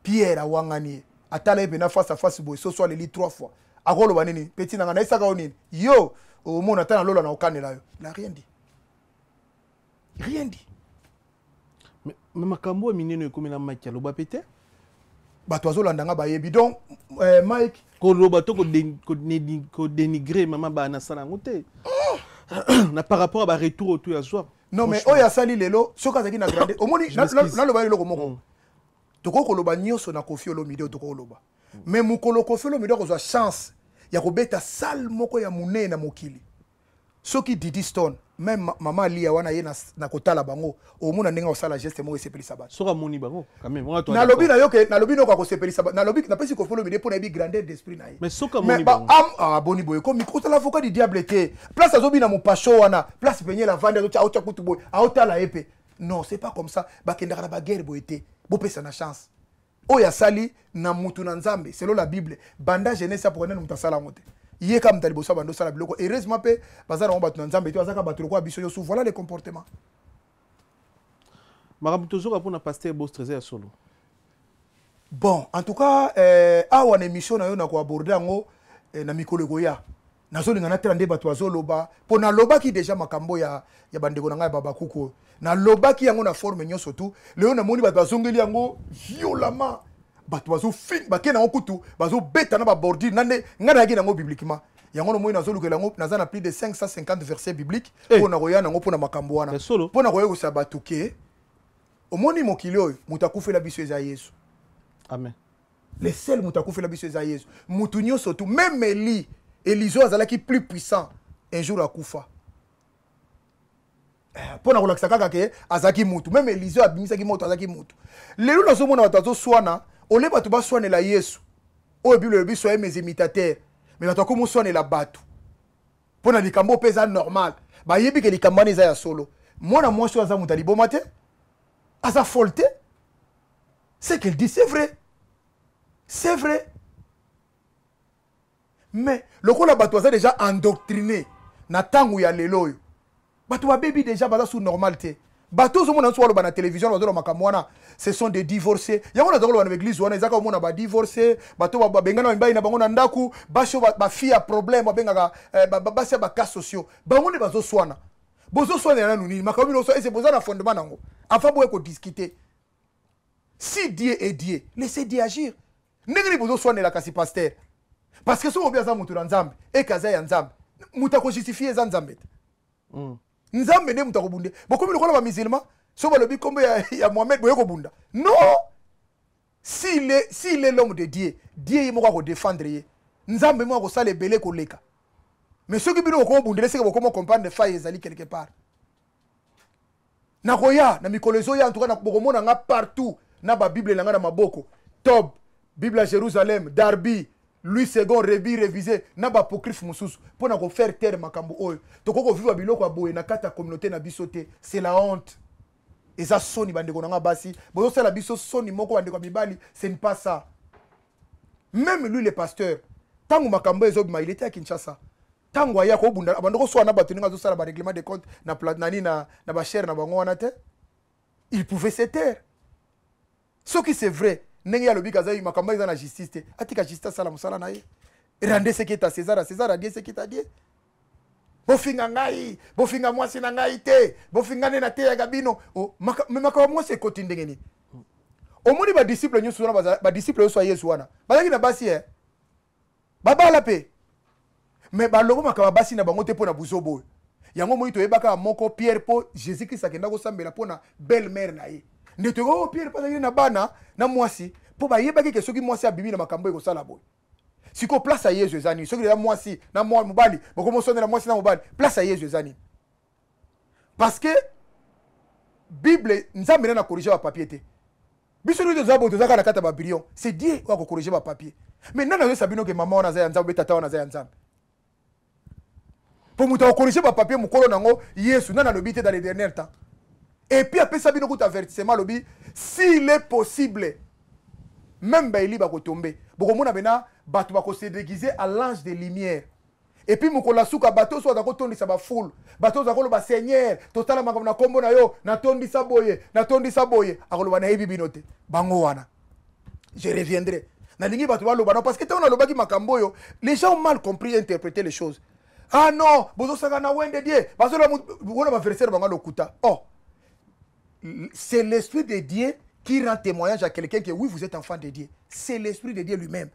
C: Pierre a wangani atala epena face à face boy so soit les 3 fois akolo banini petit nanga na isaka onini yo o mona tana lola na okanela yo la rien dit
B: Mais makambo a mineno comme la Mike aloba pété.
C: Bato azolandanga bayebi. Donc Mike
B: Koloba to ko dénigrer maman ba na sala ngote. Na par rapport à retour au tout ya soir.
C: non mais oya sali lelo soka zaki na grande. Omoni na loba lelo komoko. Toko koloba nyonso na Koffi Olomide toko koloba. Mais mukolo Koffi Olomide ko chance ya kobeta sal moko ya munene na mokili. Soki Didi Stone même maman Lia wana ye na kotala bango omona ndenge osala geste mo esepelisa bato
B: Soka moni bango quand même.
C: na lobi na yoke na lobi no ko sepelisa bato na lobi na pesi Koffi Olomide pona bi grandeur d'esprit na ye.
B: Mais soka
C: mais
B: moni
C: ba
B: bango.
C: boni boy comme micro l'avocat du diable était place azobi na mopacho wana place peñe la vendre auta kutu boy auta la épée. Non, c'est pas comme ça. Ba kendaka ba guerre boy était bo pesa na chance. Oya sali na mutu na nzambe selon la Bible banda jeunesse pour nene mutasala ngote. Yé comme talibo sa bando sala biloko heureusement pe bazara on batu na nzambe to azaka batu ko biso yo sou voilà les comportements.
B: Marabu toujours pour na pasteur Boss Trésor solo.
C: Bon, en tout cas awa na émission na yo na ko aborder ngo na mikolo goya. Nazo linga na trande batu azoloba po na loba ki déjà makambo ya bandeko na ngai baba kuko. Na loba ki yango na forme nyonso tout. Leo na moni batu azongeli yango violemment. Batu bazo fin bakena okutu bazo beta na ba bordir nande ngana ki nango bibliquement yango no moyi nazo lukela ngo naza na plus de 550 versets bibliques pour na koya nango pour na makambo wana pour na koya ko sabatuke omoni mokili oyo mutakufela biso eza Yesu.
B: Amen.
C: Le seul mutakufela biso eza Yesu. Mutu nyonso tout même Elizo azalaki plus puissant un jour akufa. Pour na kolakisa kaka ke azaki mutu même Elizo abimisaki moto azaki mutu. Lelo nazo mona batazo swana ole batu ba soane la Yesu. O Bible bi soye mes imitateurs. Mais batu ko mo soane la batu. Pona likambo pesa normal. Ba yebi ke likambo ni za ya solo. Mona mwasi aza mutali bomate. Aza folte. C'est qu'elle dit c'est vrai. C'est vrai. Mais le ko la batu aza déjà endoctriné na tangu ya lelo yo. Batu ba baby déjà baza sous normalité. Bateau zo mona so lo ba na télévision lo zo makambo wana ce sont des divorcés. Ya mona zo lo na église wana ezaka mona ba divorcé, bateau ba bengana mbai na bango na ndaku, basho ba fille a problème ba bengaka ba sia ba cas sociaux. Bango ne bazo swana. Bozo swana na nuni makambo no so ese boza na fondement nango. Enfin boye ko discuter. Si Dieu est Dieu, laissez Dieu agir. Ndenge bozo swana la kasi pasteur. Parce que so obia za mutu na nzambe e kaza ya nzambe. Muta ko justifier za nzambe. Nzambe ne mutako bunde bokomi lokola ba musulman so balobi kombo ya Mohamed boyeko bunda non s'il est l'homme de Dieu Dieu yimo ko défendre ye nzambe mo ko sala belé ko leka mais ceux qui bino ko bundele c'est que bokomo comprendre faille ezali quelque part na koya na mikolezo ya en tout cas na bokomona nga partout na ba Bible na nga na maboko Tob Bible à Jérusalem Darby Louis II révisé na ba apocryphe mususu pour na ko faire taire makambo oyo to ko vivre biloko aboye na kata communauté na bisoté c'est la honte et ça soni bande ko na basi bozo sala biso soni moko bande ko mibali ce n'est pas ça même lui le pasteur tangu makambo ezo il était à Kinshasa tangu aya ko bunda bande ko so na batu ninga zo sala ba règlement de compte na nani na ba cher na bango wana te il pouvait se taire ce qui c'est vrai ndenge ya lobi kaza makambo eza na justice te atika justice sala musala na ye rende ce qui est à César a dit ce qui est à Dieu bofinga ngai bofinga mwasi na ngai te bofinga ne na te ya gabino mais makambo mwasi ekoti ndenge ni omoni ba disciple nyusu wana ba disciple so Yesu wana bazaki na basi babala pe mais baloko makambo basi na bango te pona buzobo yango moito yebaka moko Pierre po Jésus Christ akenda ko sambela pona belle mère na ye ndete ko Pierre pas na bana na mwasi po ba yebaki ke soki mwasi abimi na makambo eko sala boy siko place à Yesu ezani soki na mwasi na mwa mobali boko mosone na mwasi na mobali place à Yesu ezani parce que Bible nzambe na corriger ba papier te biso nous zabo tozaka na kata ba billion c'est Dieu qui va corriger ba papier mais nana yo sabino ke maman wana za nzambe tata wana za nzambe pour muta corriger ba papier mukolo nango Yesu nana lobité dans les derniers temps. Et puis après ça, il y a un avertissement, s'il est possible, même Baili va tomber. Beaucoup de gens vont se déguiser à l'ange des lumières. Et puis, il y a un bateau qui va foule. Bateau qui va Seigneur, total na kombo na yo, na tondi saboye. Alors, on a binote. Bango wana. Je reviendrai. Na lingi bateau va loba parce que tu as lobaki makambo yo. Les gens ont mal compris et interprété les choses. Ah non, bozo saka na wende die. Bazo la wona ba verser bango lokuta. Oh. c'est l'esprit de Dieu qui rend témoignage à quelqu'un que oui, vous êtes enfant de Dieu. C'est l'esprit de Dieu lui-même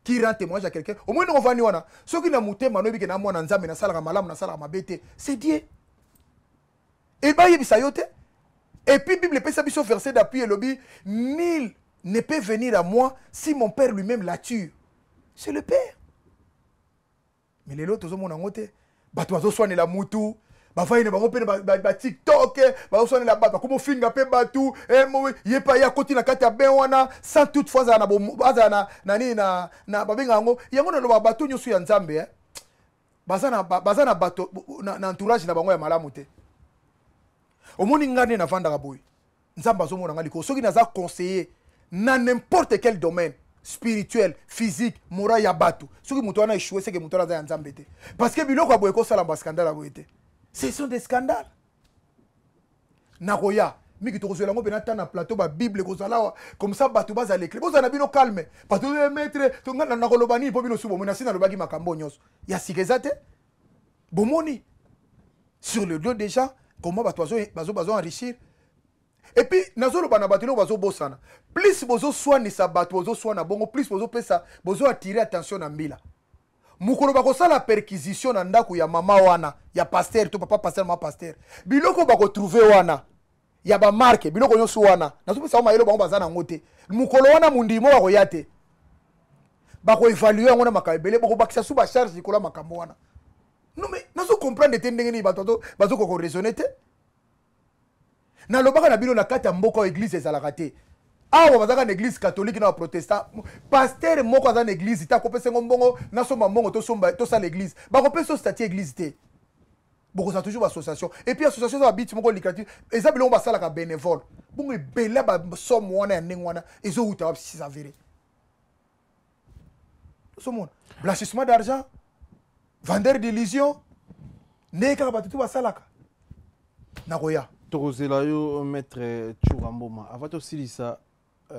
C: qui rend témoignage à quelqu'un. Au moins, on va dire, ceux qui n'ont pas été manobis, qui n'ont pas été manobis, c'est Dieu. Et bien, il y a et puis, la Bible peut s'appuyer verset d'appui et lobby. Nul ne peut venir à moi si mon père lui-même la tue. C'est le père. Mais les autres, ils ont été. Ils soignent la moutou. Ils ont TikTok. Ils soignent la bata. Comment finga pe batu. Il y a pas ya côté na kata ben wana sans toutefois na nani na babenga ngo. Il y a ngo na batu nyosu ya Nzambe. Bazana bato na entourage na bango ya malamu te. Omoni ngane na vanda boy. Nzamba zo mona ngaliko. Soki naza conseiller na n'importe quel domaine spirituel, physique, moral ya batu. Soki muto wana échoué c'est que muto za Nzambe te. Parce que biloko boy ko sala ba scandale boy te. Ce sont des scandales. Nagoya, miki to kozela ngo bena na plateau ba Bible ko sala comme ça batu baza l'écrit. Boza na bino calme. Batu maître to ngana na kolobani po bino subo mona sina lobaki makambo nyonso. Ya sikezate. Bomoni sur le dos des gens. Comment bazo enrichir? Et puis, nazolo bana batilo bazo bosana. Plus bozo soigner sa bato, bozo soigner bongo, plus bozo pesa, bozo attirer attention na mbila. Mukolo bako sala perquisition na ndaku ya mama wana, ya pasteur, to papa pasteur, ma pasteur. Biloko bako trouver wana, ya ba marque, biloko nyosu wana. Nazo pesa ma yelo bango bazana ngote. Mukolo wana mundimo bako yate. Bako évaluer ngona makabele, bako bakisa su ba charge kola makambo wana. Non mais nazo comprendre te ndenge ni bato bazo ko raisonner te. Na lobaka na bino na kati ya mboka église ezalaka te. Awa bazaka na église catholique na protestant. Pasteur moko aza na église ta kopesa ngombongo na soma mbongo to somba to sa l'église. Ba kopesa statut église te. Boko ça toujours association. Et puis association za bit moko lucratif. Eza bilongo basala ka bénévole. Bongo ebela ba somme wana ya ndenge wana ezo uta si ça vérité. Somme blanchissement d'argent. Vendeur d'illusion, neka batutu basalaka. Nagoya.
B: Torozela yo maître Churamboma. Avant aussi ça,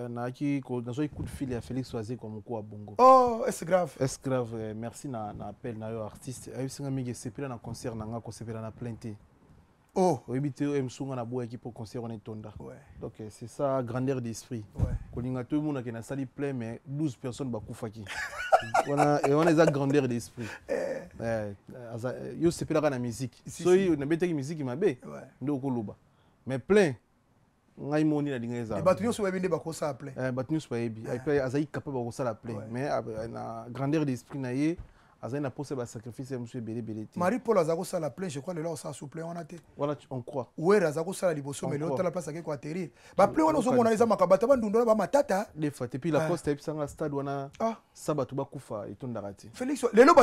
B: naki ko nazo coup de fil à Félix Oazé comme quoi bongo.
C: Oh, est-ce grave?
B: Est-ce grave? Merci na appel na yo artiste. Ayo singa mingi sepela na concert na nga ko sepela na plainte.
C: Oh,
B: oibité emsunga na boya qui pour concert on est tonda.
C: Ouais.
B: Donc c'est ça grandeur d'esprit.
C: Ouais.
B: Kolinga tout le monde qui na sali plein mais 12 personnes bakufaki. On a ça grandeur d'esprit. Yo sepela na musique. So yo na betaki musique mabe. Ndo koloba. Mais plein ngai moni na dingeza.
C: Et batu nyoso webinde bakosa plein.
B: Batu nyoso webi. Et puis azai capable bakosa la plein. Mais na grandeur d'esprit na ye azai na poser ba sacrifice monsieur belé belé.
C: Marie-Paul azako sala plein, je crois le là ça souple on a té.
B: Voilà on croit.
C: Ouais azako sala liboso mais l'autre la place à quoi atterrir. Ba plein on zo mona les makabata bandundo ba matata.
B: Les fois et puis la poste et puis ça stade wana sabatu bakufa etondakati.
C: Félix lelo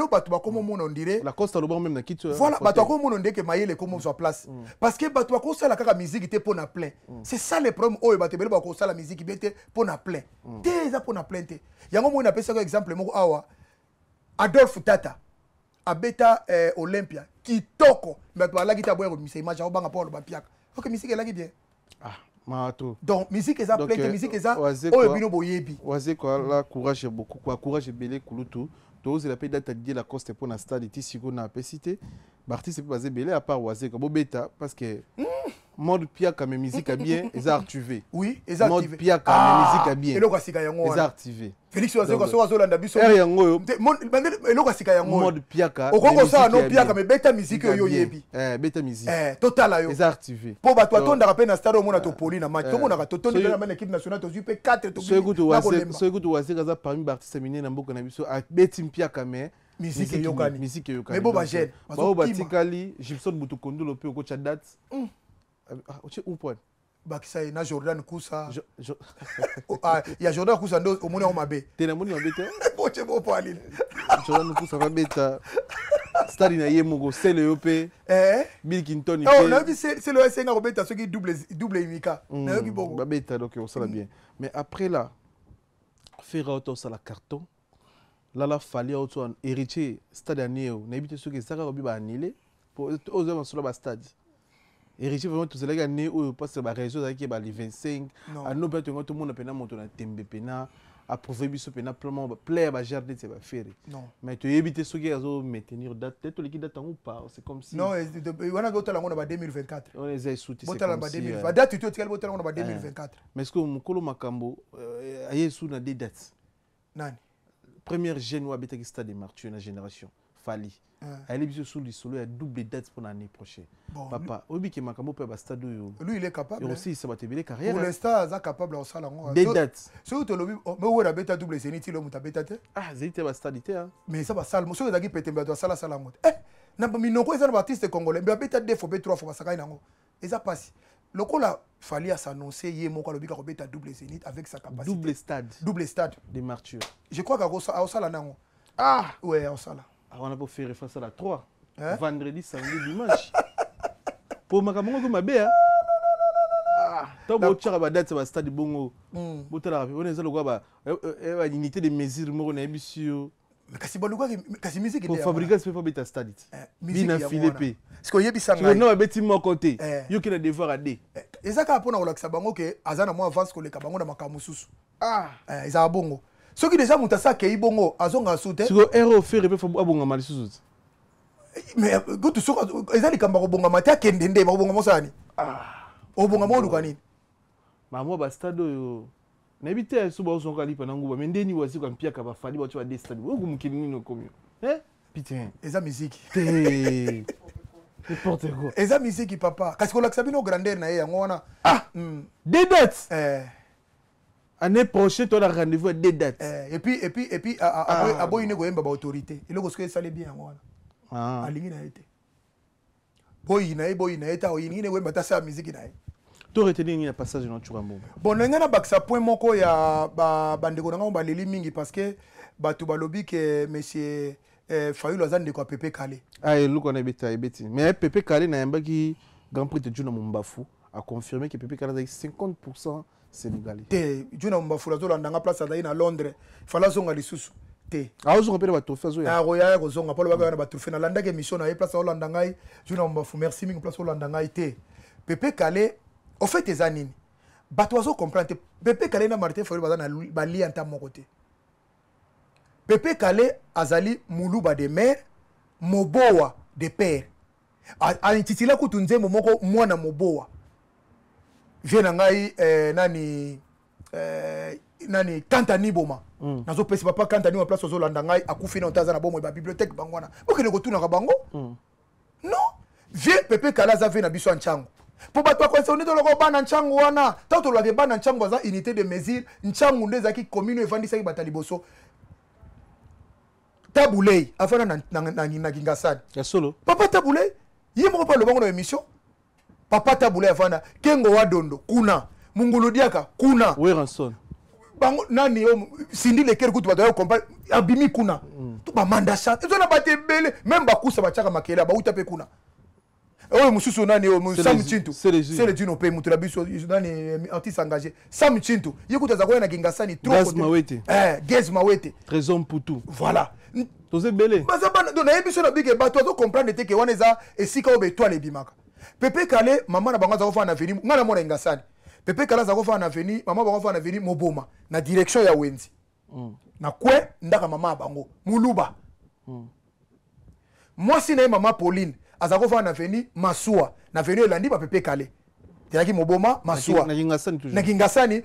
C: batu ba comme on dirait.
B: La costa loba même na kitu.
C: Voilà batu comme on dit que mayele comme sur place. Parce que batu ko sala kaka musique était pour na plein. C'est ça le problème oh batu bele ba ko sala musique bete pour na plein. Té za pour na plein té. Yango mo na pesa ko exemple moko awa. Adolphe Tata abeta Olympia kitoko mais la guitare boyo mise image au banga pour le piaka. OK musique la bien.
B: Ah, mato.
C: Donc musique eza plein musique eza oh bino boyebi.
B: Oaze quoi la courage beaucoup quoi courage belé kulutu. Tous la paix date de la coste pour na stade ici siko na pesité. Barti c'est basé belé à part Oaze quoi beta parce que mode piaka mais musique a bien les activé.
C: Oui, les activé.
B: Mode piaka mais musique a bien.
C: Et lokasika yango.
B: Les activé.
C: Félix Oaze ko so landa biso.
B: Yango.
C: Et lokasika yango.
B: Mode piaka.
C: Okoko ça no piaka mais beta musique yo yebi.
B: Beta musique.
C: Total yo.
B: Les activé.
C: Po ba toi tonda rapena stade au mona to poli na match. To mona ka to tonda na équipe nationale to jupe 4 to.
B: So écoute Oaze kaza parmi artiste féminin na mboka na biso a beti piaka mais
C: musique yokani.
B: Musique yokani.
C: Mais bo ba jeune.
B: Ba batikali Gibson Butukondo lope ko date. Oche un point.
C: Bakisa na Jordan Kousa. Il y a Jordan Kousa ndo omoni o mabe.
B: Tena moni mabe te.
C: Boche bo po alile.
B: Jordan Kousa va beta. Stadi na yemugo c'est le OP. Bill Clinton.
C: Oh, na bi c'est le SNG ko beta soki double imika. Na yoki bongo.
B: Ba beta donc on sala bien. Mais après là faire auto ça la carton. Là la fallait auto héritier stade aneo. Na bité soki ça ka ba annulé pour aux hommes sur le stade. Héritier vraiment tout ça gagné ou parce que la réseau qui est les 25 à nous peut tout le monde pena monter na tembe pena approuvé biso pena pleinement player ba jardin c'est ba faire.
C: Non.
B: Mais tu éviter ce qui a maintenir date peut-être l'équipe date ou pas, c'est comme si
C: Non, on a d'autres là on a 2024.
B: on les a soutis c'est
C: Botala
B: comme
C: ba
B: si
C: 2024. Date tu quel botala on a 2024.
B: mais est-ce que mukolo makambo aye sous na des dates.
C: Nani.
B: Première jeune ou habiter stade de Martyr na génération Fali. Elle est bien sous le solo, il y a double date pour l'année prochaine.
C: Bon,
B: Papa, Obi qui makambo peut stade
C: lui il est capable.
B: Et aussi ça va te bien carrière.
C: Pour l'instant, il est capable de faire
B: des dates.
C: Si tu lobby, mais où est bêta double zénith il est bêta te.
B: Ah, zénith va stade hein.
C: Mais ça va sale. Monsieur Zaki peut être sala sala mot. Eh, n'a pas mis non quoi les artistes congolais. Mais bêta deux fois, bêta trois fois, ça gagne nango. Et ça passe. Le coup là, fallait s'annoncer hier mon lobby qui bêta double zénith avec sa capacité.
B: Double stade.
C: Double stade.
B: Des Martyrs.
C: Je crois qu'à Osala nango.
B: Ah,
C: ouais, à Osala.
B: On a pas fait face à la 3.
C: Hein?
B: Vendredi, samedi, dimanche. Pour makambo ko mabe hein. Ah, to bo tchara ba date ba stade bongo. Botala on est là ba unité de mesure mo na ebisio.
C: Mais kasi baluka kasi musique
B: pour fabriquer ce pas stade.
C: Bina
B: Philippe.
C: Parce que yebi sanga.
B: Tu no beti mo côté. Yo ki na devoir à deux.
C: Ezaka pona olakisa bango ke azana mo avance ko le kabango na makamususu.
B: Ah,
C: ezaka bongo. Soki déjà mutasa ke ibongo azonga soute.
B: Tu go erreur faire pe fa abonga malisusu.
C: Mais goto soko ezali kamba ko bonga mata kendende ba bonga mosani. Ah. Obonga mo lukani.
B: Mama ba stade yo. Na bité so ba osonga lipa na nguba mais ndeni wasi kwa mpia ka ba fali ba tu ba stade. Wo gumukini no komyo. Putain.
C: Eza musique.
B: N'importe quoi.
C: Eza musique papa. Kasi ko lakisa bino grandeur na ye yango wana.
B: Ah. Des dates. Année prochaine, tu as rendez-vous à des dates.
C: Et puis, aboy ne goyemba ba autorité. Il est que ça allait bien moi.
B: Ah.
C: Alingi na été. Boy na eta o yini ne goyemba ta sa musique na.
B: Tu retenir un passage dans Churambo.
C: Bon, nga na baksa point moko ya bandeko nga ba leli mingi parce que batu balobi que monsieur Fayulu azande ko Pepe Kale.
B: Ah, il connaît beta beti. Mais Pepe Kale na yamba ki Grand Prix de Juna Mumbafu a confirmé que Pepe Kale a 50% sénégalais.
C: Te Juna Mumbafu la zolanda nga place à Londres. Fala zonga lisusu. Te.
B: Ah, vous repérez ba trophée zo ya.
C: Ah, roya ko zonga polo ba ba trophée na landa ke mission na place Hollande ngai. Juna Mumbafu merci mingi place Hollande ngai te. Pepe Kale au fait tes anines. Batoiso comprendre. Pepe Kale na Martin Fayulu bazana bali anta mon côté. Pepe Kale azali muluba de mère, moboa de père. A intitila kutunze momoko mwana moboa. Viena ngai nani Kantani boma. Nazo pesi papa Kantani wa place ozo landa ngai akufi na otaza na bomo ba bibliothèque bangwana. Bokene ko tuna ka bango? Non. Vie Pepe Kale azavi na biso nchango. Po bato ko soni to loko bana nchango wana. Tato lwa ke bana nchango za unité de mesure nchango ndeza ki commune evandisa ki batali boso. Taboulay afana na Kingasani.
B: Ya solo.
C: Papa Taboulay, yimo pa lobango na émission. Papa Taboulay afana Kengo Wadondo kuna Mungulu Diaka kuna.
B: Weranson.
C: Bango nani Cindy Leker kutu bato ya kompa abimi kuna. Tu ba manda chat. Ezo na bate bele même bakusa bachaka makela ba utape kuna. Oyo mususu nani Sam Chintu. C'est le dino pe mutu biso nani artiste engagé. Sam Chintu. Yekuta za kwa na Kingasani trop.
B: Gaz Mawete.
C: Gaz Mawete.
B: Trésor Poutou.
C: Voilà.
B: Tose belé.
C: Bazabana donc na biso na bige bato to comprendre te ke wana eza esika obe toile bimaka. Pepe Kale mama na bango za kofa na veni ngana mona Kingasani. Pepe Kale za kofa na veni mama bango fa na veni Moboma na direction ya Wenzi. Na kwe ndaka mama bango Muluba. Moi si na mama Pauline azako na veni Masua na veni elandi ba Pepe Kale. Tiaki Moboma Masua.
B: Na Kingasani toujours.
C: Na Kingasani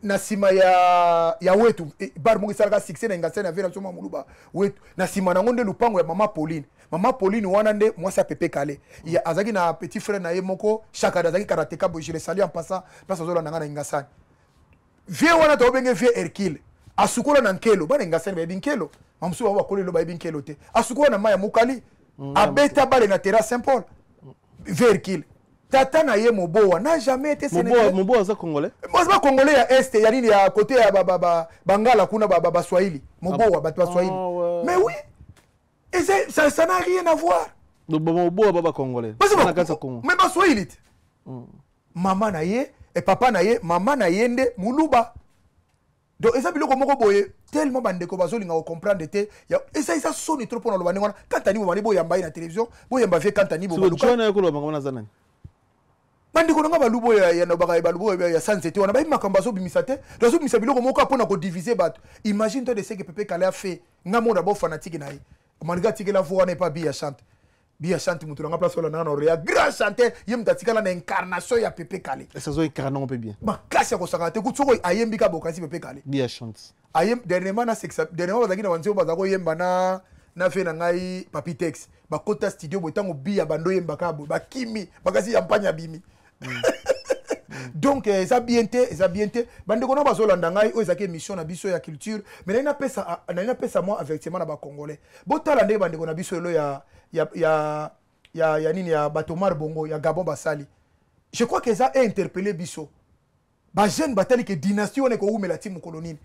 C: na sima ya wetu bar mungi saraka 6 na Kingasani na vena soma Muluba wetu na sima na ngonde lupango ya mama Pauline. Mama Pauline wana nde mwasa Pepe Kale. Ya azaki na petit frère na ye moko Shakada azaki karateka bo je le salue en passant place ozola na Kingasani. Vie wana to benge vie Hercule. Asukola na Nkelo bana Kingasani ba Nkelo. Mamsu ba kolelo ba Nkelo te. Asukola na maya Mukali. Abeta bale na terrasse Saint-Paul. Verkil. Tata na ye Moboa n'a jamais été sénégalais.
B: Moboa za congolais.
C: Moi pas congolais ya est ya nini ya côté ya Bangala kuna ba Swahili. Moboa ba Swahili. Mais oui. Et ça n'a rien à voir.
B: Donc Moboa baba congolais.
C: Mais ba Swahili. Maman na ye et papa na ye, maman na yende Muluba. Donc eza biloko moko boye tellement bandeko bazolinga ko comprendre te ya eza soni trop pour na lobani wana Kantani bo mani bo yamba na télévision bo yamba vie Kantani bo
B: baluka so jona ko lobanga na zanani
C: bandeko nanga balubo ya nobaka balubo ya sansete wana makambo azobimisa te azobimisa biloko moko mpona kodiviser bato. Imagine toi de ce que Pepe Kale a fait nga mona bo fanatique na ye malgré tike la voix n'est pas bien chante mutu nanga place ola na ya grand chanteur yem tatikala na incarnation ya Pepe Kale
B: ça zo incarnant un peu bien
C: makasi ya kosaka te kutsoko ayembi ka bokasi Pepe Kale
B: bien chante
C: ayem dernièrement na sexa dernièrement bazaki na wanzio bazako yemba na fe na ngai Papi Tex bakota studio botango bia bando yemba ka bo bakimi bakasi ya mpanya bimi donc eza bien te bandeko na bazolanda ngai oyo ezaki émission na biso ya culture mais na pesa moi avertissement na ba congolais botala ndenge bandeko na biso elo ya nini ya Batomar Bongo ya Gabon basali je crois que ça a interpellé biso ba jeune batali que dynastie on est ko umela timu kolonine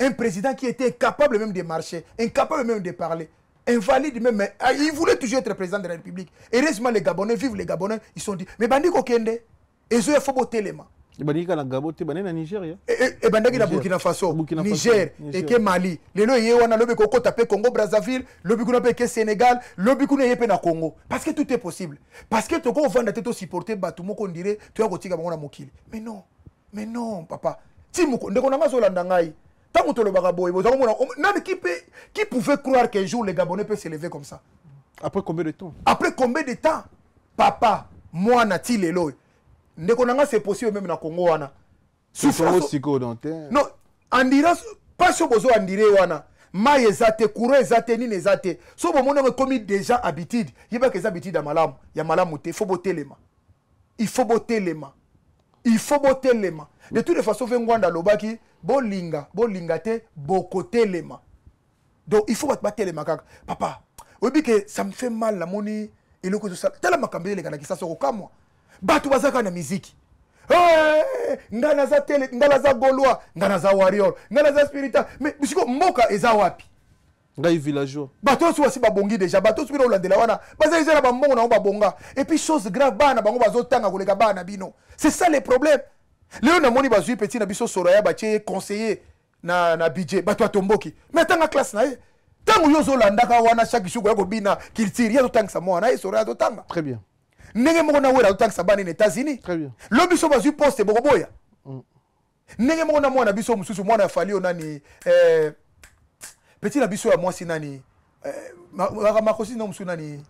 C: un président qui était incapable même de marcher incapable même de parler invalide même mais il voulait toujours être président de la République. Heureusement les Gabonais vivent les Gabonais ils sont dit mais bandiko kende ezo ya fobo telema
B: bandika na Gabon te banena Nigeria
C: et bandaki na Burkina Faso Niger et que Mali lelo ye wana lobi ko taper Congo Brazzaville lobi kuna pe ke Sénégal lobi kuna yepe na Congo parce que tout est possible parce que toko vanda te to supporter batu moko ndire to ya kotika bango na mokili mais non papa timuko ndeko nanga zo landa ngai tant que le bagaboy qui pouvait croire qu'un jour les Gabonais peuvent se lever comme ça
B: après combien de temps
C: papa moi na ti lelo ndeko nanga c'est possible même na Congo wana
B: souffrance psychodonte
C: non andira pas so bozo andire wana maye ezate courant ezate nini ezate so bomona comme déjà habitude yeba que habitude ya malamu te faut botelema il faut botelema de toutes les façons vengwanda lobaki bolinga te bokotelema donc il faut batelema kaka papa obi que ça me fait mal la moni eloko to ça tala makambele kana kisasa ko kamwa batu bazaka na musique ngana za tele ngana za golwa ngana za warrior ngana za spirita mais bisiko mboka eza wapi
B: ngai villageois
C: bato so wasi babongi déjà bato so bino landela wana baza ezela ba mbongo na babonga et puis chose grave bana bango bazotanga koleka bana bino c'est ça le problème léo na moni bazui petit na biso soraya batie conseiller na budget bato atomboki mais tanga classe na ye tango yozo landaka wana chaque jour ya kobina kiltiri ya totanga sa mwana e soraya totanga
B: très bien
C: ndenge moko na wera totanga sa bana aux États-Unis
B: très bien
C: lo biso bazui poste bokoboya ndenge moko na mwana biso mususu mwana falio nani petit na biso ya mwasi nani makosi na musu nani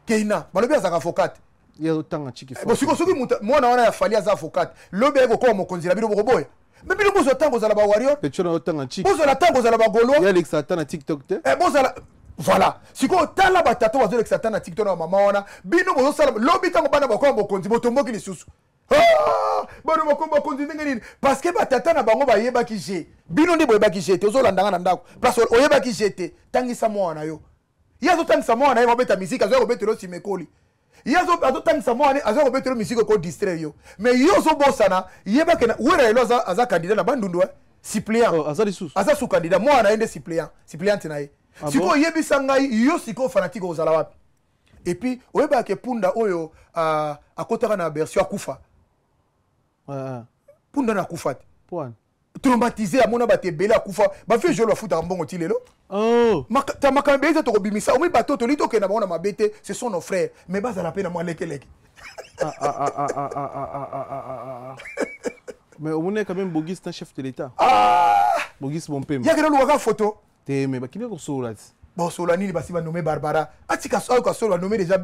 C: Keina balobi azaka avocate
B: ya otanga chiki
C: fo siko soki mwana wana ya fali aza avocate lobi eko ko mokonzi na bino bokoboya mais bino bozo tango za la ba warrior
B: pecho na otanga chiki
C: bozo la tango za la ba golo
B: ya Alex Atana TikTok te
C: bozo la voilà siko tala batato bazo Alex Atana TikTok na mama wana bino bozo sala lobi tango bana bakwa mokonzi botomboki lisusu bano makomba konzi ndenge nini parce que batata na bango bayebaki je bino ndi boyebaki je te ozolandanga na ndako place oyebaki je te tangisa mwana yo yazo tangisa mwana yo mabeta musique azo kobetelo simekoli yazo tangisa mwana azo kobetelo musique ko distraire yo mais yo zo bosana yebaki na wera elo aza candidat na bandundu suppléant aza sous candidat mwana ende suppléante na ye siko yebisa ngai yo siko fanatique ozala wapi et puis oyebaki punda oyo akotaka na version akufa punda na kufa te traumatisé amona bate bela kufa ba fait je le futa mbongo ti lelo ta makambe eza to kobimisa omi bato to lito ke na bona mabete ce sont nos frères mais baza la peine moi lekeleke
B: mais on est quand même Bogis un chef de l'état Bogis bon pème
C: ya kero waka photo
B: te mais bakine ko solat
C: bon solanini basi ba nommé Barbara atika so ka so ba nommé déjà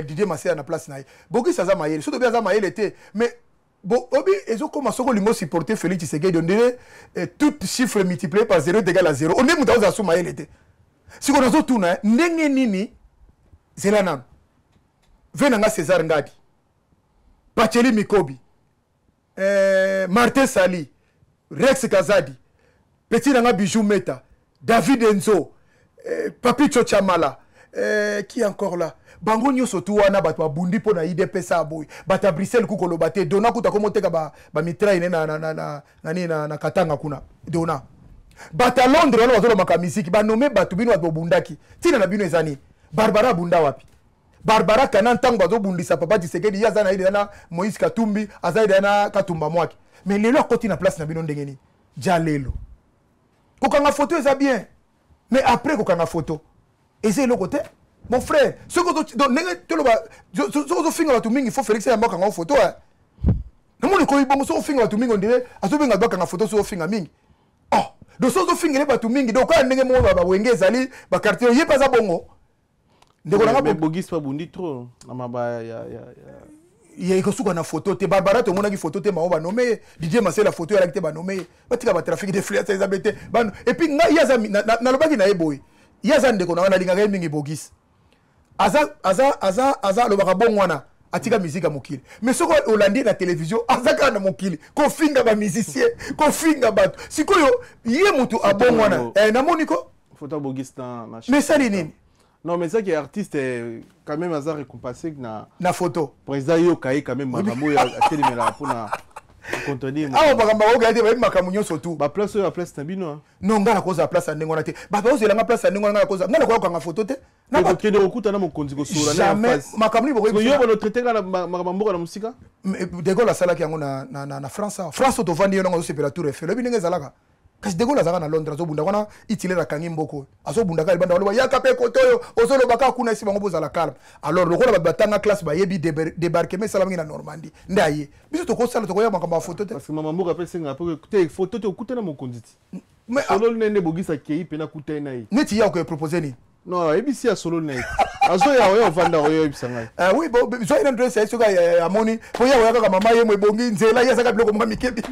C: Didier Massé na place na Bogis aza mayele so to bien aza mayele te mais bon, obi ezo koma soko lingo supporter Félix Tshisekedi on dirait tout chiffre multiplié par 0 est égal à 0. On est mutaoza suma yelete. Si on azo tuna ndenge nini zelana. Venanga César Ngadi. Pacheli Mikobi. Martin Sali. Rex Kazadi. Petit nanga Bijou Meta. David Enzo. Papi Chochamala. Qui est encore là? Bango nyoso tu wana bato babundi po na IDPS aboy bata Bruxelles ku kolobate dona kuta komoteka ba mitra ine na Katanga kuna dona bata Londres wana bazolo makamiziki ba nommé bato bino bato bundaki tina na bino ezani Barbara bunda wapi Barbara kana ntango bazo bundisa papa Tshisekedi ya zana ide na Moïse Katumbi azaide na Katumba mwaki mais lelo akoti na place na bino ndengeni jalelo kokanga photo eza bien mais après kokanga photo eza le côté mon frère, ce que tu finger tu mingi, il faut Félix et Mboka en photo. namoni ko ibongo so finga batu mingi ondire azobenga bakanga photo so finga mingi oh do so finga le batu mingi do ka ndenge mo ba wenge ezali ba quartier ye pas za bongo ndeko nanga
B: bogis pas bundi trop amaba
C: ya ikosuka na photo te Barbara to monaki photo te maoba nommé DJ Marcel la photo ya te ba nommé batika ba trafic de flux ça bete ban et puis nga yaza na lobaki na eboy yaza ndeko na linga ga mingi bogis aza lobaka bongwana atika musique mokili mais soko Hollandi na télévision azaka na mokili ko finga ba musicien ko finga bato sikoyo ye mutu abongwana na moniko
B: photo bogis na
C: mais ça nini.
B: Non, mais ça qui est artiste, quand même, hasard récompensé
C: na photo.
B: Président Yokaï, quand même, Makamou, il a été pour contredire.
C: Ah, Makamou, il a été Makamou, surtout.
B: Bah, place, la place, c'est bien,
C: non, on a la cause à place à Nengonate. Bah, c'est la place à Nengonate. On a la cause à photo.
B: Non, parce que de recoute, on a mon compte sur la
C: jamais. Makamou, il
B: y a un traité à la Makamou, la musique.
C: De Gaulle, la salle qui est en France. France, au Vandi, on a aussi la tour Eiffel. Le Bininga Zalaga. Kasi de Gaulle azaka na Londres azobunda wana itile na kangi mboko azobunda ka libanda wala ya kape kotoyo ozolo baka kuna isi bango boza la calme alors lokola batanga classe ba yebi débarquer mais salamingi na Normandie ndaye biso to ko sala to ko ya makamba photo te
B: parce que maman mo rappelle senga pour écouter photo te okuta na mokonditi
C: mais
B: solo nene bogisa kei pena kuta na yi
C: neti ya ko proposer ni
B: non ebisi ya solo nene azo ya oyo vanda oyo ebisanga
C: oui bon zo ina dress ya soka ya amoni po ya ka mama ye mo bongi nzela ya saka biloko mo mikebi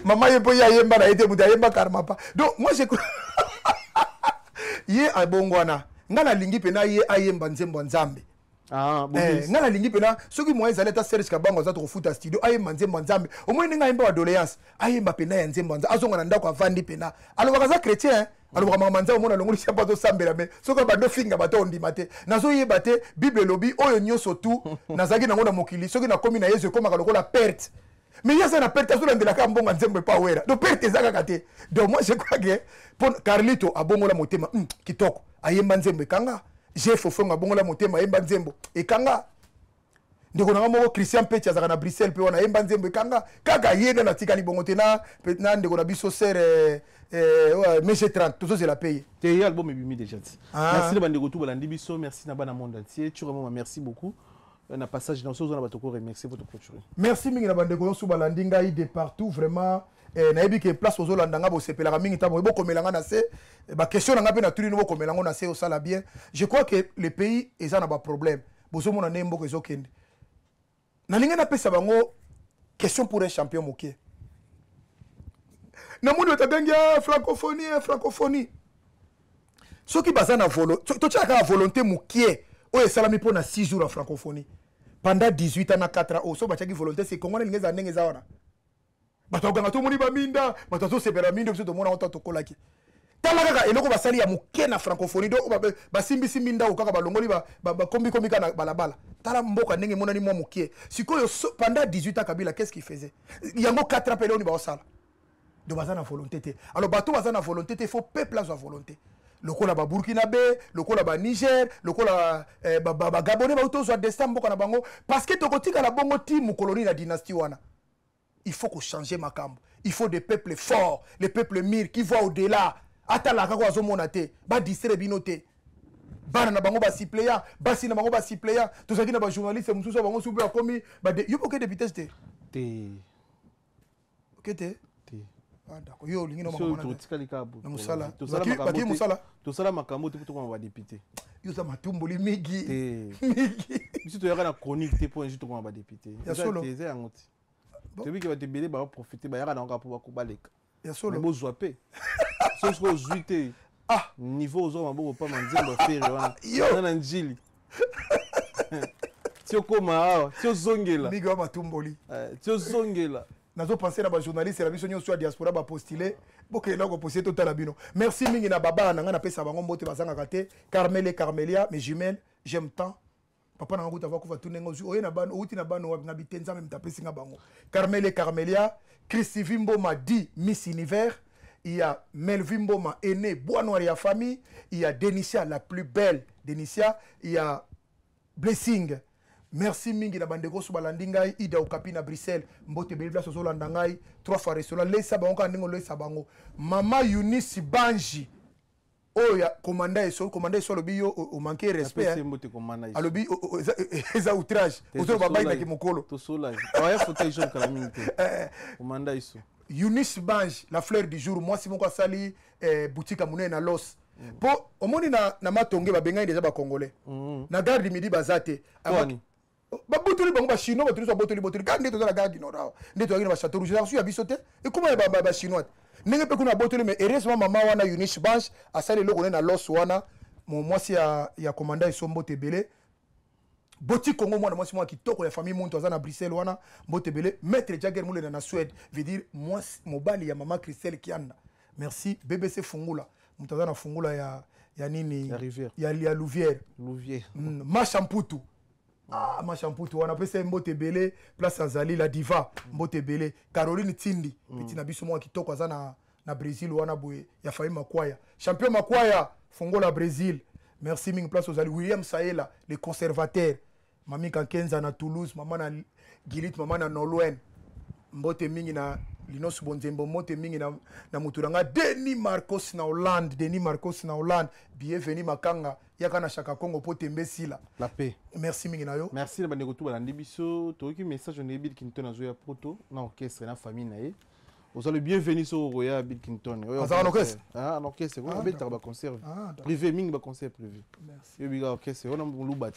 C: maman ye po ya yemba na ete muta yemba karma pa donc moi je ye abongwana ngana lingi pena ye ayemba nzembo nzambe
B: ah bon
C: ngana lingi pena soki mo ezaleta ta service ka bango za to futa studio ayemba nzembo nzambe au moins nga yemba wa doléance ayemba pena ya nzembo nzambe azonga na ndako avandi pena alors bakaza chrétien alors baka manza omona longoli chapa to sambela me soka bando finga bato ndima te nazo yeba te bible lobi oyo nyonso tu nazaki nango na mokili soki na komi na Yesu koma ka lokola perte. Mais il y a ça perte sur de la cambonga nzembe pa wera. Donc perte ezaka kate. Donc moi je crois que pour Carlito abongola motema kitoko ayemba nzembe kanga. J'ai fofonga bongola motema ayemba nzembo e kanga. Ndeko na moko Christian Pecha azaka na Bruxelles pe wana ayemba nzembe kanga. Kaka yena na tikali bongote na ndeko na biso ser mais j'ai 30 tout ça c'est la paye.
B: T'es album ebimi déjà. Merci na bandeko tout balandi biso, merci na bana monde entier. Tu vraiment merci beaucoup. Un passage dans ce zone à remercier votre culture.
C: Merci mingi na bande ko suba landinga de partout vraiment na yebi ke place aux landanga bo sepela mingi tamo bo komelanga na se ba question nga pe na tuli no bo komelanga na se au sala bien. Je crois que le pays est en ba problème. Bozo mona nembo ko ezokende. Na linga na pesa bango question pour un champion moké. Na mundo tadengia francophonie. Soki bazana to tchaka volonté moké. Oye salami pour 6 jours en francophonie. Pendant 18 ans na 4 ans, so bachaki volonté c'est congolais ngeza ndenge za wana. Bato ganga to moni ba minda, bato to sepera minda biso to mona onta to kolaki. Tala kaka eloko basali ya moke na francophonie do ba simbi minda o kaka balongoli ba kombi kana balabala. Tala mboka ndenge mona ni mo moke. Sikoyo pendant 18 ans Kabila qu'est-ce qu'il faisait? Yango 4 ans pele oni ba osala. Do bazana volonté te. Alors bato bazana volonté te, faut peuple a volonté. Lokola ba Burkinabé, lokola ba Niger, lokola ba Gabonais ba uto zo destin mboka na bango parce que tokotika la bongo ti mu colonie la dynastie wana. Il faut qu'on change makambo. Il faut des peuples forts, les peuples mûrs qui voient au-delà. Atala kako azomona te, ba distraire binote. Bana na bango ba suppléant, basi na bango ba suppléant, to zaki na ba journaliste mususu bango soupe akomi ba yo poke de vitesse te. OK te. Ah d'accord. Yo lingi no makambo. Na musala. Baki musala.
B: To sala makambo te pour ba député.
C: Yo za matumboli migi.
B: Migi. Biso to yaka na chronique te pour juste comme ba député.
C: Ya solo.
B: Te angoti. Te bi ki ba te belé ba profiter ba yaka na nga pour ba kubaleka.
C: Ya solo.
B: Bo zoapé. So so zuité.
C: Ah,
B: niveau zo maboko pa manzembo faire wana.
C: Yo
B: na njili. Tio koma, tio zongela.
C: Migi wa matumboli.
B: Tio zongela.
C: Nazo penser na ba journaliste la biso nyonso ya diaspora ba postuler boke na ko poster total abino. Merci mingi na baba na nga na pesa bango mbote bazanga kate Carmel et Carmelia mes jumelles j'aime tant. Papa na nguta va ko fatune ngozu oye na bano uti na bano na bitenza même tapesi nga bango. Carmel et Carmelia, Christy Vimbo m'a dit Miss Univers, il y a Melvin Boma aîné bois noir et famille, il y a Denicia la plus belle Denicia, il y a Blessing. Merci mingi na bandeko so balandingai ida okapi na Bruxelles mbote belibla so landangai 3 fois restaurant lesa bango ka ndingo lesa bango mama Eunice Banji oh ya commandant so lobi yo o manquer respect alobi eza outrage ozo babai na kimokolo
B: to sola ouais fauteuil jaune kala minute commandant iso
C: Eunice Bange la fleur du jour moi si moko sali boutique amunene na los po omoni na matonge ba bengai déjà ba congolais na garde midi bazate babotoli bango ba chinois batuli so botoli kandi to la garde nord ndeto akina ba château rouge la su ya bisote et comment ba chinois ndenge pe kuna botoli mais heureusement maman wana Eunice Bange asali loko na los wana moi si ya commandant Isombo Tebele boti Congo moi moi si moi kitoko ya famille muntu azana Bruxelles wana Mbotebele maître Jagger Moulé na Suède veut dire moi mobali ya maman Christelle Kianda merci BBC Fungula muntu azana Fungula ya nini ya Louvière Machamputu Machamputu wana pesa Mbotebele place azali la diva Mbotebele Caroline Tindi petit na biso moi kitoko azana na Brésil wana boye ya famille Makwaya champion Makwaya Fungula Brésil merci ming place aux William Saela les conservateurs mami Kankenza na Toulouse maman na Gilit maman na Nolwen mbote mingi na Linos Bonzembo mbote mingi na muturanga Denis Marcos na Hollande bienvenue makanga yaka na Chaka Congo pote mbesila
B: la paix
C: merci mingi na yo
B: merci na bande kotu balandi biso to ki message on Bill Clinton azo ya poto na orchestre na famille na ye vous allez bienvenue sur Royal Bill Clinton.
C: Ah, orchestre.
B: Ah, un orchestre. On va mettre un concert privé, ming ba concert privé. Merci. Et bien orchestre, on a un loubat.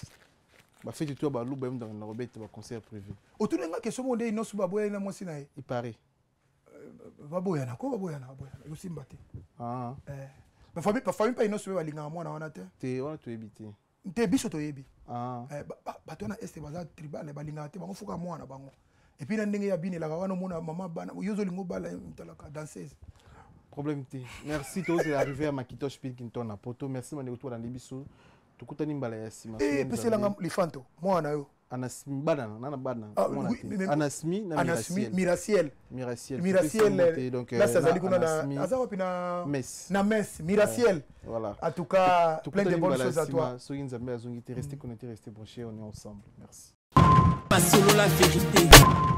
B: Ba fait tout ba loubat même dans la robette ba concert privé.
C: Autour de question monde ino suba boya na mwasi na.
B: Il paraît.
C: Ba boya na ko ba boya na. Yo simbate.
B: Ah.
C: Ma famille pas ino suba balinga mwana wana te.
B: Te on to ebité.
C: Te biso to yebi.
B: Ah.
C: Ba to na este baza tribal balinga te bango fuka mwana bango. Et puis na ndenge ya bini la wana mona maman bana yozo lingo bala mtalaka danseuse
B: problème te merci tous d'arriver à Makitosh Pilkington à poto merci mane ko to biso tukutani mbala ya sima
C: pese langa lifanto mwana yo
B: anasmi bana nana bana
C: anasmi Miraciel
B: donc
C: là ça zali kuna na azawa pina mes Miraciel
B: voilà
C: en tout cas plein de bonnes choses à toi
B: so nzambe azongi te rester connecté rester branché on est ensemble merci
A: Pas solo la vérité.